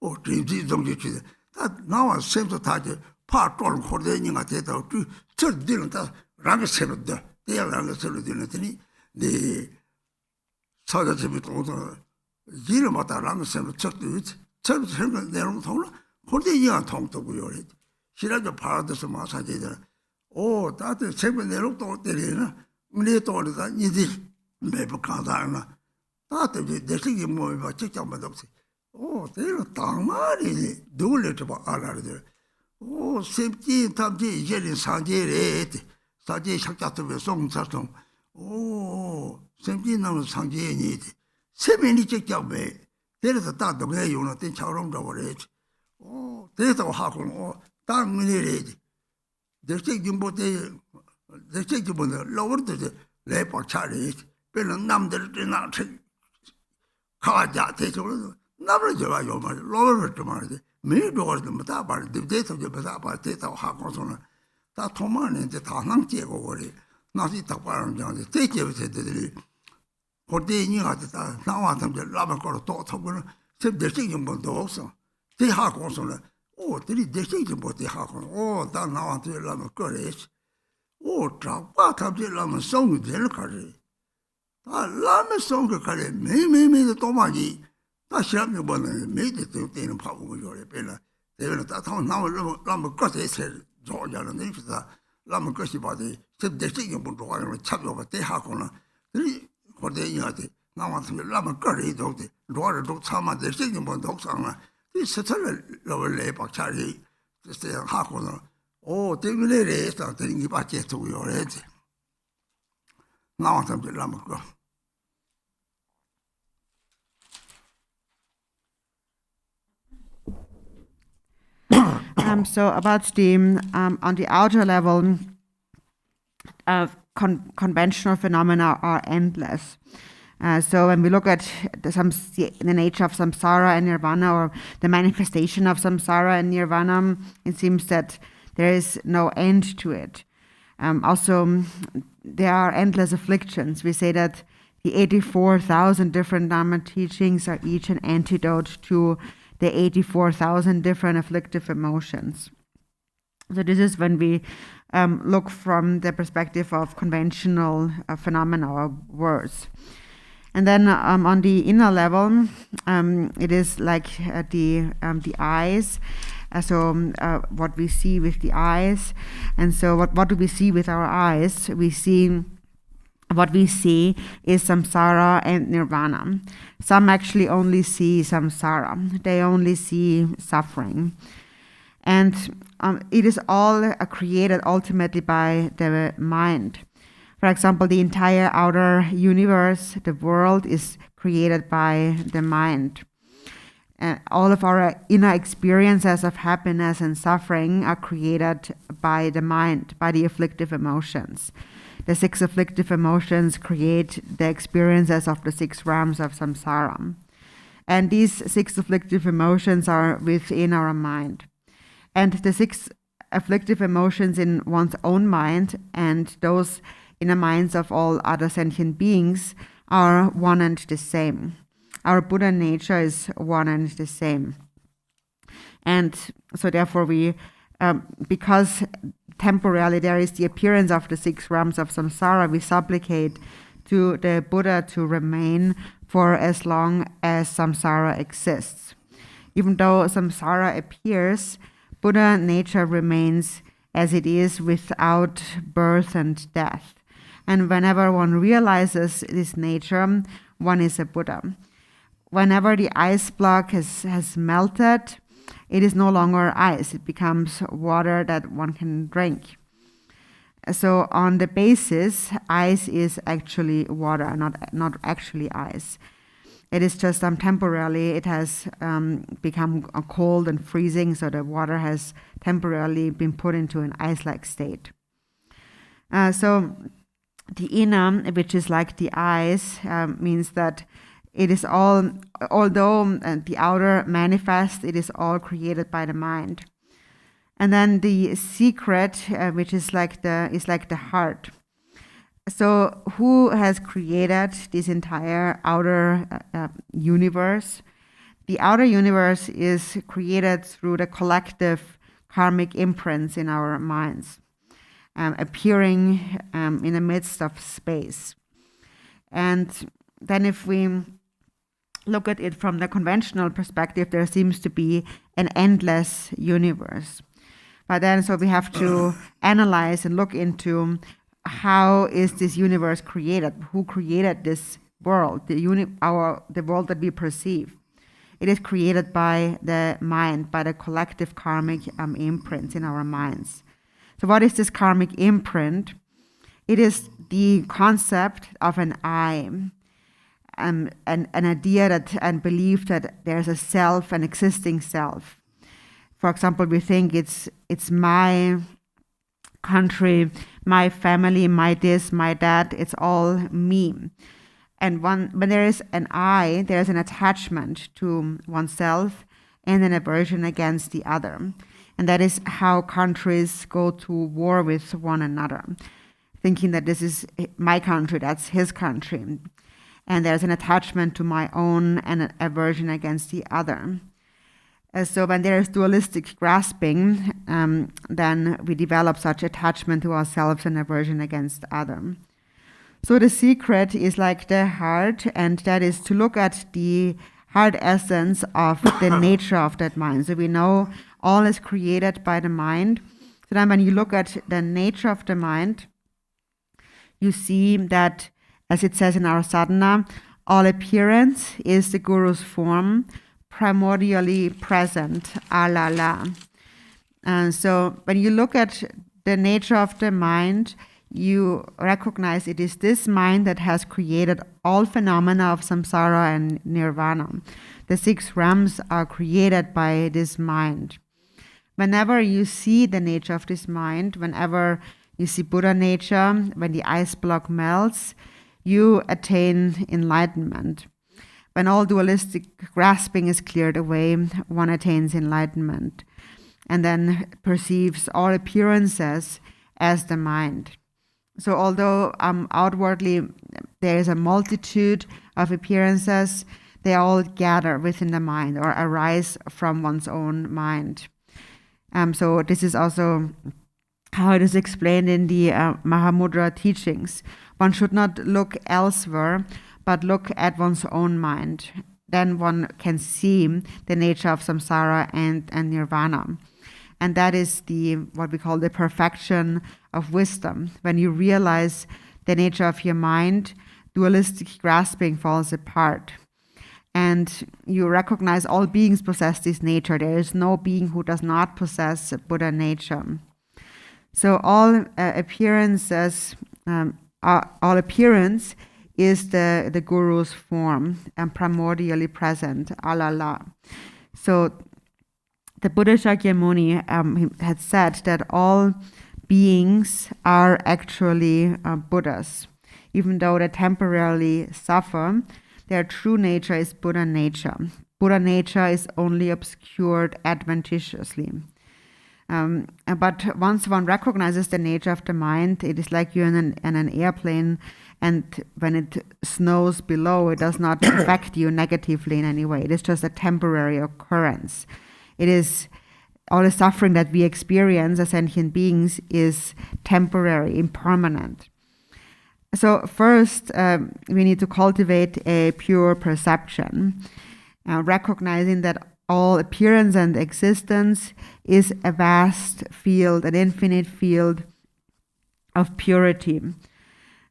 오 진지 정지치 다 나와 셈도 다지 파토를 코르데니가 되다 저들은 다 라게 세르다 대라게 세르더니 네 사자집이 도서 일을 맡아 라게 세르 척도 저 생각 내용 통로 코르데니가 통도고요 시라죠 파라데스 마사지들 오 다들 세번 내록도 때리나 우리 또르다 니들 매번 가다나 다들 대식이 뭐 직접만 없지 오 대로 당말이 누굴래도 봐 알아들 오 셉지 탐지 이제는 상제래 사제 삭자도 송사송 오 셉지 나무 상제니 세면이 직접에 대래서 다 동네 요는 때 차롱 잡아래지 오 대서 하고 오 당문이래지 대식 김보대 대식 김보는 로버도 레퍼 차리 별은 남들 나 가자 대적으로 남을 제가 요말 로버트 말이지 매도거든 뭐다 말 대대서 제가 봐 대서 하고서는 다 도만인데 다 남제고 그래 나시 딱 봐는 장데 대제부터들이 고대니가 다 나와서 라면 걸어 또 터고는 제 대식 김보도 없어 대하고서는 오 들이 대식 김보대 하고 오다 나와서 라면 거래 오 잡아 탑지 라면 송이 될 거래 다 라면 송그 거래 매매매도 또 많이 다 시합이 보는 매대 때는 파고 요래 빼라 대변은 다 타고 나올 라면 거세 조자는 데서 라면 거시 봐도 제 대식 김보도 가는 참여가 대하고는 들이 고대니한테 나와서 라면 거래도 돼 로아도 참아 대식 김보도 없잖아 이 세상을 러블레 박차리 그때 하고는 오 때문에 해서 되는 게 밖에 두고 요래지 나와서 라면 거 So about the on the outer level, conventional phenomena are endless. So when we look at the nature of samsara and nirvana, or the manifestation of samsara and nirvana, it seems that there is no end to it. Also, there are endless afflictions. We say that the 84,000 different Dharma teachings are each an antidote to the 84,000 different afflictive emotions. So this is when we look from the perspective of conventional phenomena or words. And then on the inner level, it is like the eyes. So what we see with the eyes. And so what do we see with our eyes? What we see is samsara and nirvana. Some actually only see samsara. They only see suffering. And it is all created ultimately by the mind. For example, the entire outer universe, the world, is created by the mind. And all of our inner experiences of happiness and suffering are created by the mind, by the afflictive emotions. The 6 afflictive emotions create the experiences of the 6 realms of samsara. And these 6 afflictive emotions are within our mind. And the 6 afflictive emotions in one's own mind and those in the minds of all other sentient beings are one and the same. Our Buddha nature is one and the same. And so therefore we, because temporarily there is the appearance of the 6 realms of samsara, we supplicate to the Buddha to remain for as long as samsara exists. Even though samsara appears, Buddha nature remains as it is without birth and death. And whenever one realizes this nature, one is a Buddha. Whenever the ice block has melted, it is no longer ice. It becomes water that one can drink. So on the basis, ice is actually water, not actually ice. It is just temporarily, it has become cold and freezing, so the water has temporarily been put into an ice-like state. So the inner, which is like the ice, means that it is all, although the outer manifests, it is all created by the mind. And then the secret, which is like the heart. So who has created this entire outer universe? The outer universe is created through the collective karmic imprints in our minds, appearing in the midst of space. And then if we look at it from the conventional perspective, there seems to be an endless universe. But then, so we have to analyze and look into how is this universe created? Who created this world, the world that we perceive? It is created by the mind, by the collective karmic imprints in our minds. So what is this karmic imprint? It is the concept of an I, an idea that and belief that there's a self, an existing self. For example, we think it's my country, my family, my this, my that, it's all me. And when there is an I, there's an attachment to oneself and an aversion against the other. And that is how countries go to war with one another, thinking that this is my country, that's his country. And there's an attachment to my own and an aversion against the other. So when there is dualistic grasping, then we develop such attachment to ourselves and aversion against the other. So the secret is like the heart, and that is to look at the heart essence of the nature of that mind. So we know all is created by the mind. So then when you look at the nature of the mind, you see that, as it says in our sadhana, all appearance is the guru's form, primordially present, alala. And so when you look at the nature of the mind, you recognize it is this mind that has created all phenomena of samsara and nirvana. The 6 realms are created by this mind. Whenever you see the nature of this mind, whenever you see Buddha nature, when the ice block melts, you attain enlightenment. When all dualistic grasping is cleared away, one attains enlightenment and then perceives all appearances as the mind. So although outwardly there is a multitude of appearances, they all gather within the mind or arise from one's own mind. So this is also how it is explained in the Mahamudra teachings. One should not look elsewhere, but look at one's own mind. Then one can see the nature of samsara and nirvana. And that is what we call the perfection of wisdom. When you realize the nature of your mind, dualistic grasping falls apart. And you recognize all beings possess this nature. There is no being who does not possess Buddha nature. So all appearance is the guru's form and primordially present, alala. So the Buddha Shakyamuni had said that all beings are actually Buddhas. Even though they temporarily suffer, their true nature is Buddha nature. Buddha nature is only obscured adventitiously. But once one recognizes the nature of the mind, it is like you're in an airplane, and when it snows below, it does not affect you negatively in any way. It is just a temporary occurrence. It is all the suffering that we experience as sentient beings is temporary, impermanent. So first, we need to cultivate a pure perception, recognizing that all appearance and existence is a vast field, an infinite field of purity.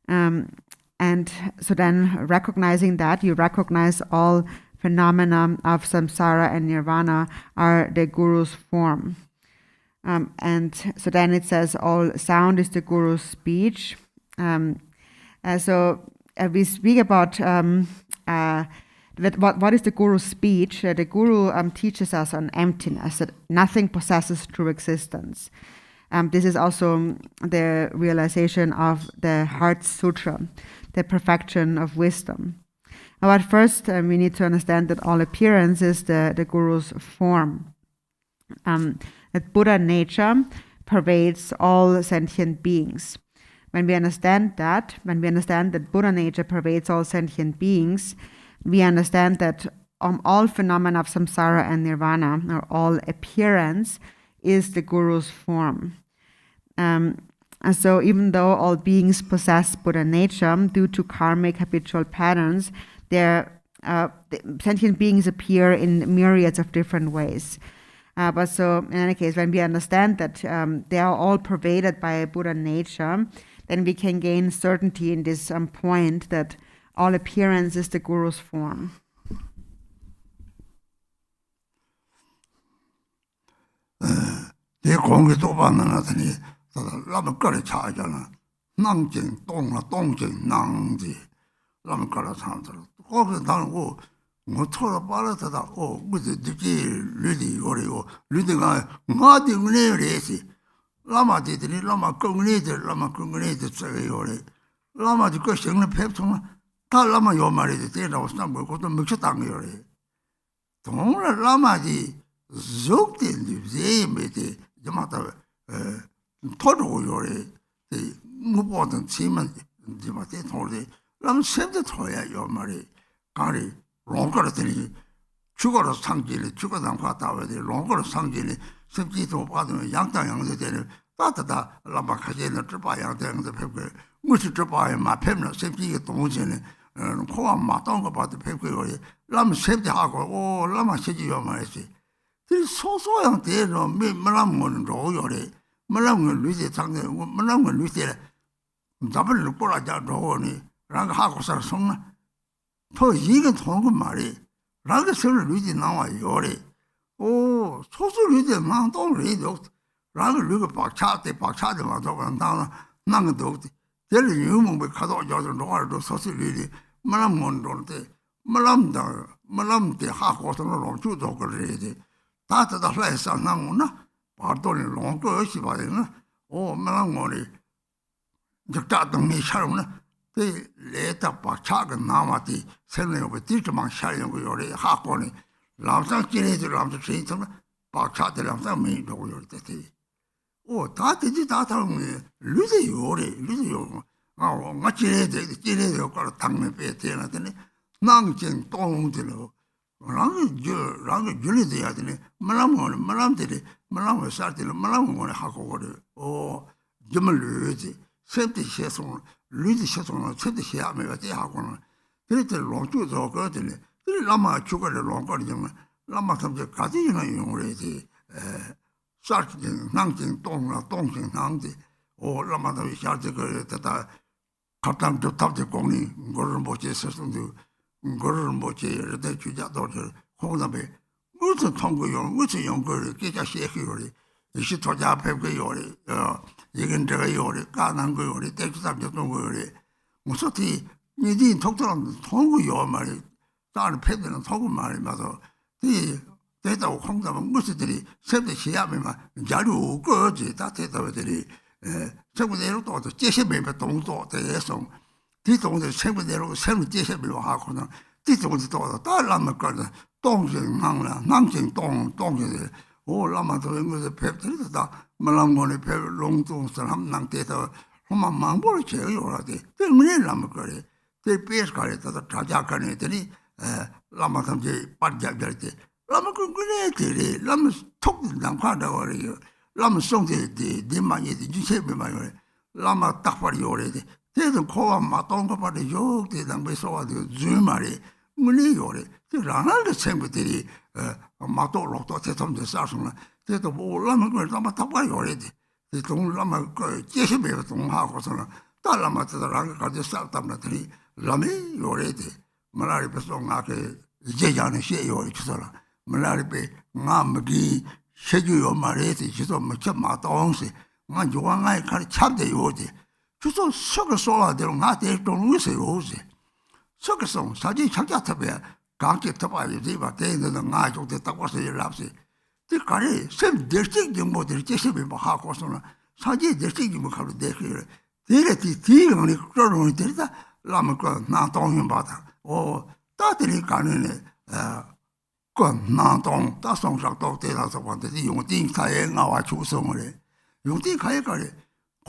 And so then recognizing that, you recognize all phenomena of samsara and nirvana are the guru's form. And so then it says all sound is the guru's speech. So we speak about what is the guru's speech. The guru teaches us on emptiness, that nothing possesses true existence. This is also the realization of the Heart Sutra, the perfection of wisdom. But first, we need to understand that all appearance is the guru's form. That Buddha nature pervades all sentient beings. When we understand that Buddha nature pervades all sentient beings, we understand that all phenomena of samsara and nirvana, or all appearance, is the guru's form. And so even though all beings possess Buddha nature, due to karmic habitual patterns, the sentient beings appear in myriads of different ways. But so in any case, when we understand that they are all pervaded by Buddha nature, then we can gain certainty in this point that all appearance is the guru's form. 내 공기 또 받는 라면 끓여 차잖아. 낭진 똥나 똥진 낭지 라면 끓여 차들. 거기 나고 뭐 토라 빨아다다 무슨 뒤지 르디 요리고 르디가 마디 은혜래시 라마디들이 라마 꽁네들 라마 꽁네들 저기 요리 라마디 그 생는 펩통은 다 라마 요 말이지 대라고 삼고 그것도 먹쳤다는 요리. 동을 라마디 적된지 제메디 저마다 토로 요리 뭐 보던 치면 저마다 토리 람 샘도 토야 요 말이 가리 롱거들이 죽어서 상질이 죽어서 갔다와데 롱거로 상질이 습지도 받으면 양당양도 되는 따뜻다 라마카제는 저바야 되는 데 뵙고 무슨 저바야 마페는 습지가 동전에 코와 맞던 거 봐도 뵙고 람 습지하고 라마 시지요 말이지 그 소소한 대로 말하면 로요래 말하면 루지 장에 말하면 루지래 잡을 놓고라자 로니 랑 하고서 성나 더 이게 통은 말이 라그 소리 루지 나와 요래 소소 루지 망동 루지도 라그 루가 박차대 맞아 나나 나도 될 유몽 가도 여자 로가도 소소 루지 말하면 로데 말람데 하고서 로 주도 그래야지 다다다 플레이스 나오나 바도니 롱거 시바이나 말랑거리 적다던 미샤로나 그 레타 박차가 나마티 생내고 뒤쪽만 샤려고 요래 하고니 남상 지내들 남상 지내들 박차들 남상 메이도 요래 때티 다되지 다 다른 루제 요래 지내들 거 당면 빼대나더니 낭진 똥들로 랑이 줄이돼야 되네. 말람들이 살들이 말람을 하고 그래. 점을르지. 셋이 해서 루지 해서 셋이 해야면 돼 하고는. 그랬더니 롱주도 그러더니 이 라마 죽어를 롱거리지만 라마 섬제 가지는 용을 해지. 살진 낭진 똥진 낭지. 라마도 샤지 그랬다. 갑당 탑대 공이 거를 못 했었는데 거를 뭐지 이렇게 주자도 홍답에 무슨 통고요 무슨 연구를 깨자 시행요리 이시 토자 앞에 요리 이건 제가 요리 까난 거 요리 대주답도 요리 무슨티 니디 독도는 통고요 말이 다른 패드는 통고 말이 맞아 이 대다고 홍답은 무슨들이 세대 시합에만 자료 거지 다 대다들이 세군대로 또 제시매매 동도 대해서 뒤동대 세군대로 새로 제시매로 하고는 뒤동대 또 달라면 거는 똥진 낭진 똥진 오 라마도 이거 펩들다 말랑고네 펩 롱동 사람 낭테다 홈마 망보를 제요라데 때문에 라마 거래 때 베스가래다 자자가네 되니 라마 삼제 빠자결때 라마 그네 라마 톡 남과다 거래요 라마 송제 디마니 디세베 마요 라마 딱 버리 요래데 대도 코와 마똥 거 버리 요 대당 베서와도 주말에 문이 요래 라나를 생부들이 마도 로도 대통령 사성나 대도 뭐 라마 걸 라마 딱 버리 요래데 대동 라마 그 제시베 동하고서는 달라마트라가 가지 싸담나더니 라메 요래데 말아리 베송하게 제자는 셰요 이처럼 말아리 베 남기 셰주요 말에서 지도 뭐참 마동시 나 요왕아이 가리 참대 요데 주소 속을 쏘아대로 나한테 동무세 요세 속에서 사지 착자탑에 강게 타봐야 되바 대는 나 쪽대 딱 와서 연락시 그 가리 샘 der식 정보들 제시비 뭐 하고서는 사지 der식 뭐 가로 대그 대레티 뒤는 그러는 데다 라마가 나 동행 받아 따들이 가는 그 나동 다성작도 대라서 관데 용딩 사에 나와 주성을 용딩 가에 가래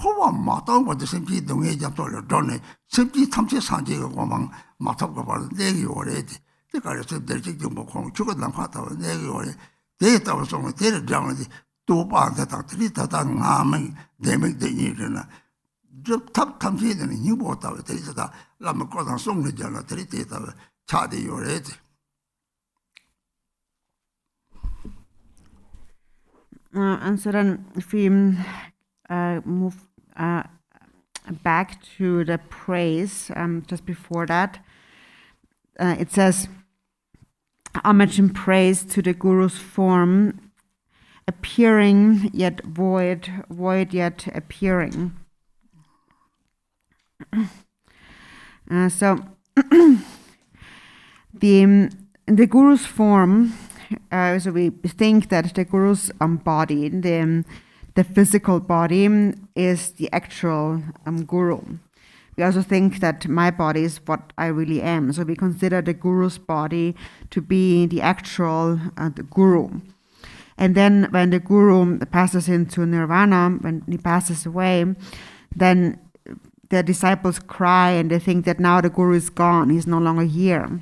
호와 마땅 것도 심지 동해 잡돌을 전에 심지 탐지 산지가 고망 마탑가 봐 내기 오래지 그래서 der식 정보 공 죽어 남파다 내기 오래 대다고 송 대를 장은지 또 봐한테 딱 들이다다 나면 내면 되니잖아 탑 탐지에는 힘 못하고 들이다 라면 거당 송르잖아 들이다 차대 요래지 And so then if we move back to the praise, just before that, it says, homage and praise to the Guru's form, appearing yet void, void yet appearing. So the Guru's form, so we think that the Guru's body, the physical body, is the actual Guru. We also think that my body is what I really am. So we consider the Guru's body to be the actual the Guru. And then when the Guru passes into Nirvana, when he passes away, then the disciples cry and they think that now the Guru is gone, he's no longer here.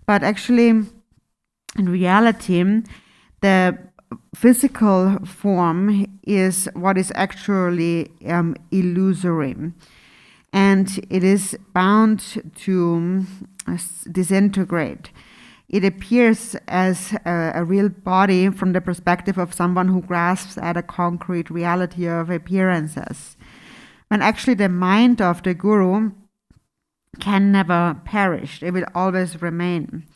But actually, in reality, the physical form is what is actually illusory. And it is bound to disintegrate. It appears as a real body from the perspective of someone who grasps at a concrete reality of appearances. When actually the mind of the Guru can never perish. It will always remain.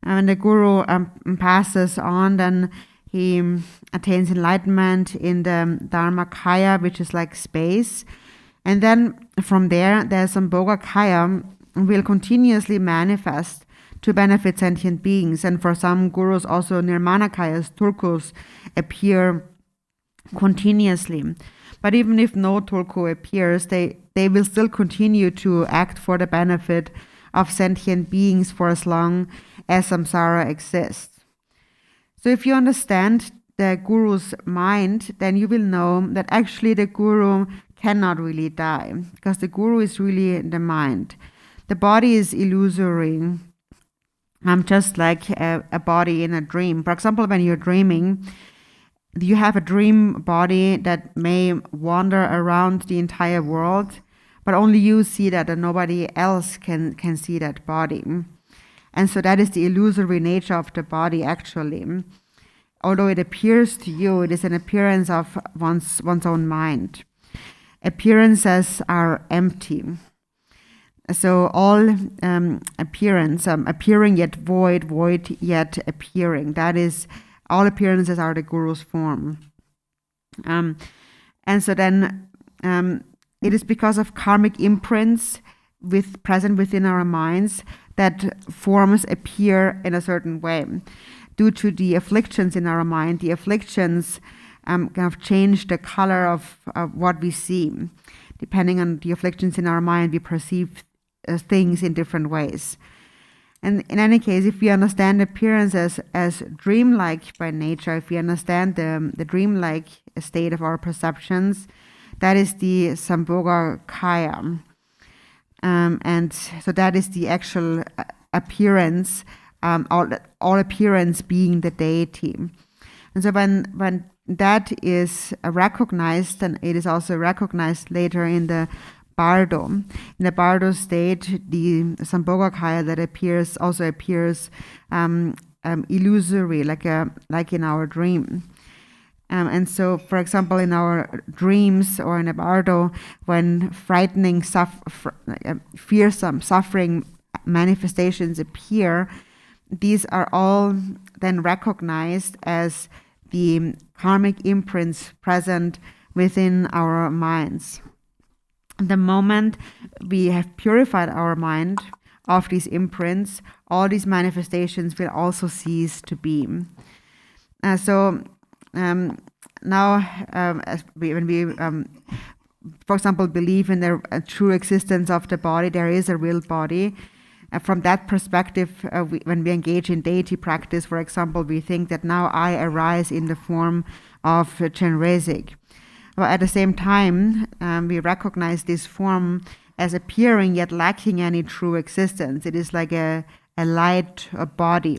And when the Guru passes on, then he attains enlightenment in the Dharmakaya, which is like space. And then from there, the Sambhogakaya will continuously manifest to benefit sentient beings. And for some gurus, also Nirmanakayas, Tulkus, appear continuously. But even if no Tulku appears, they will still continue to act for the benefit of sentient beings for as long as samsara exists. So if you understand the Guru's mind, then you will know that actually the Guru cannot really die, because the Guru is really the mind. The body is illusory, just like a body in a dream. For example, when you're dreaming, you have a dream body that may wander around the entire world, but only you see that and nobody else can see that body. And so that is the illusory nature of the body actually. Although it appears to you, it is an appearance of one's own mind. Appearances are empty. So all appearance, appearing yet void, void yet appearing. That is, all appearances are the Guru's form. And so then it is because of karmic imprints present within our minds that forms appear in a certain way. Due to the afflictions in our mind, the afflictions kind of change the color of what we see. Depending on the afflictions in our mind, we perceive things in different ways. And in any case, if we understand appearance as dreamlike by nature, if we understand the dreamlike state of our perceptions, that is the Sambhoga Kaya. And so that is the actual appearance, all appearance being the deity. And so when that is recognized, and it is also recognized later in the Bardo. In the Bardo state, the Sambhogakaya that appears illusory, like in our dream. And so, for example, in our dreams or in a Bardo, when frightening, fearsome, suffering manifestations appear, these are all then recognized as the karmic imprints present within our minds. The moment we have purified our mind of these imprints, all these manifestations will also cease to be. Now, when we, for example, believe in the true existence of the body, there is a real body. From that perspective, when we engage in deity practice, for example, we think that now I arise in the form of Chenrezig. But at the same time, we recognize this form as appearing yet lacking any true existence. It is like a light body,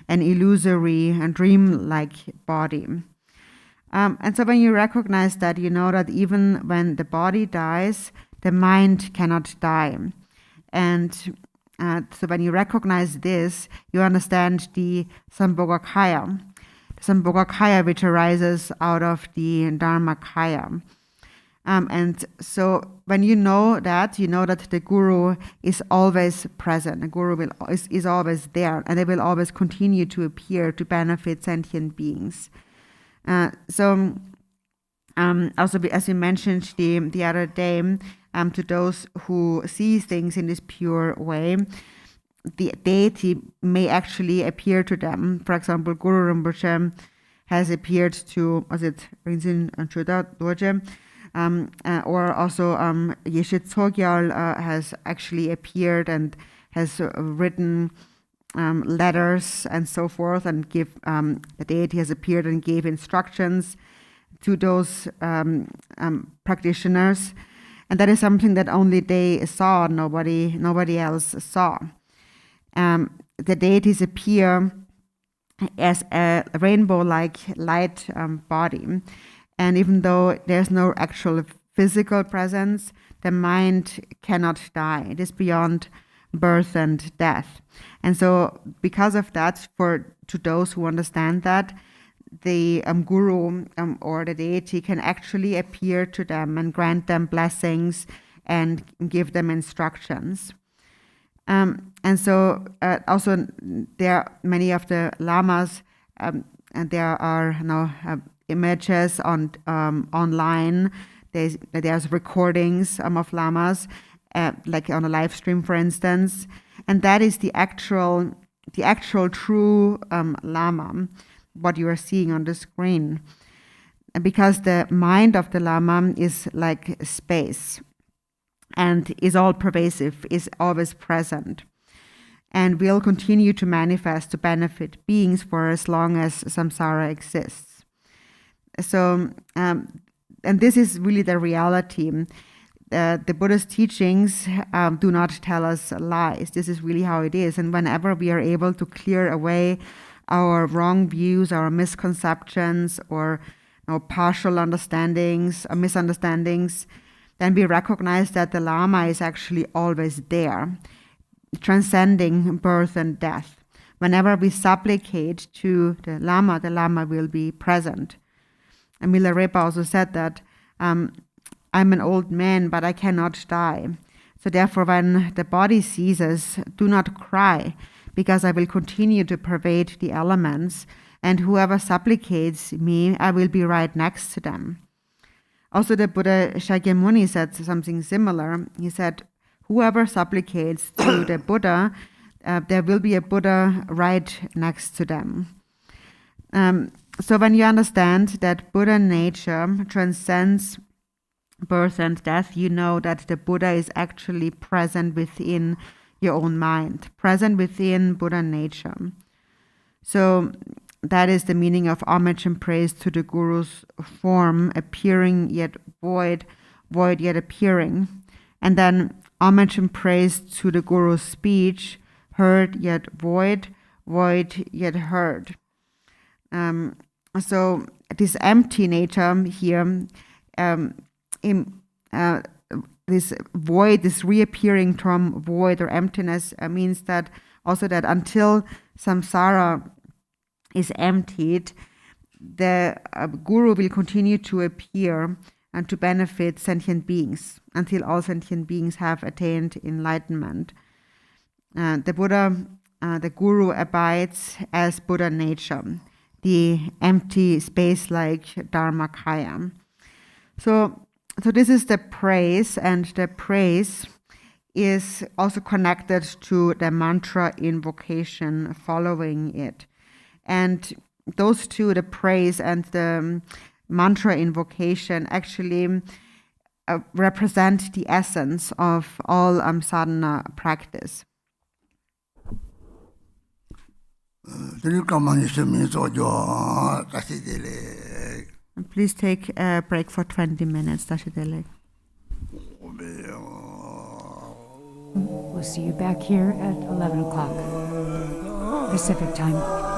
an illusory and dream-like body. And so when you recognize that, you know that even when the body dies, the mind cannot die. And so when you recognize this, you understand the Sambhogakaya. Sambhogakaya, which arises out of the Dharmakaya. And so when you know that the Guru is always present. The Guru is always there, and they will always continue to appear to benefit sentient beings. Also, as you mentioned the other day, to those who see things in this pure way, the deity may actually appear to them. For example, Guru Rinpoche has appeared to, Tenzin and Dorje, or also Yeshe Tsogyal has actually appeared and has written letters and so forth, and the deity has appeared and gave instructions to those practitioners, and that is something that only they saw, nobody else saw. The deities appear as a rainbow-like light body, and even though there's no actual physical presence, the mind cannot die. It is beyond birth and death. And so because of that, to those who understand that, the guru or the deity can actually appear to them and grant them blessings and give them instructions. And so also there are many of the lamas, and there are now images online. There's recordings of lamas, like on a live stream, for instance, and that is the actual true lama, what you are seeing on the screen, because the mind of the lama is like space and is all pervasive, is always present, and will continue to manifest to benefit beings for as long as samsara exists. So, and this is really the reality. The Buddha's teachings do not tell us lies. This is really how it is. And whenever we are able to clear away our wrong views, our misconceptions, or partial understandings or misunderstandings, then we recognize that the Lama is actually always there, transcending birth and death. Whenever we supplicate to the Lama will be present. And Milarepa also said that, I'm an old man, but I cannot die. So therefore, when the body ceases, do not cry, because I will continue to pervade the elements, and whoever supplicates me, I will be right next to them. Also, the Buddha Shakyamuni said something similar. He said, whoever supplicates to the Buddha, there will be a Buddha right next to them. So when you understand that Buddha nature transcends birth and death, you know that the Buddha is actually present within your own mind, present within Buddha nature. So that is the meaning of homage and praise to the Guru's form, appearing yet void, void yet appearing. And then homage and praise to the Guru's speech, heard yet void, void yet heard. So this empty nature here, this void, this reappearing term void or emptiness means that also that until samsara is emptied, the Guru will continue to appear and to benefit sentient beings until all sentient beings have attained enlightenment. The Buddha, the Guru abides as Buddha nature, the empty space-like Dharmakaya. So this is the praise, and the praise is also connected to the mantra invocation following it. And those two, the praise and the mantra invocation, actually represent the essence of all sadhana practice. Please take a break for 20 minutes, Tashidele. We'll see you back here at 11 o'clock Pacific time.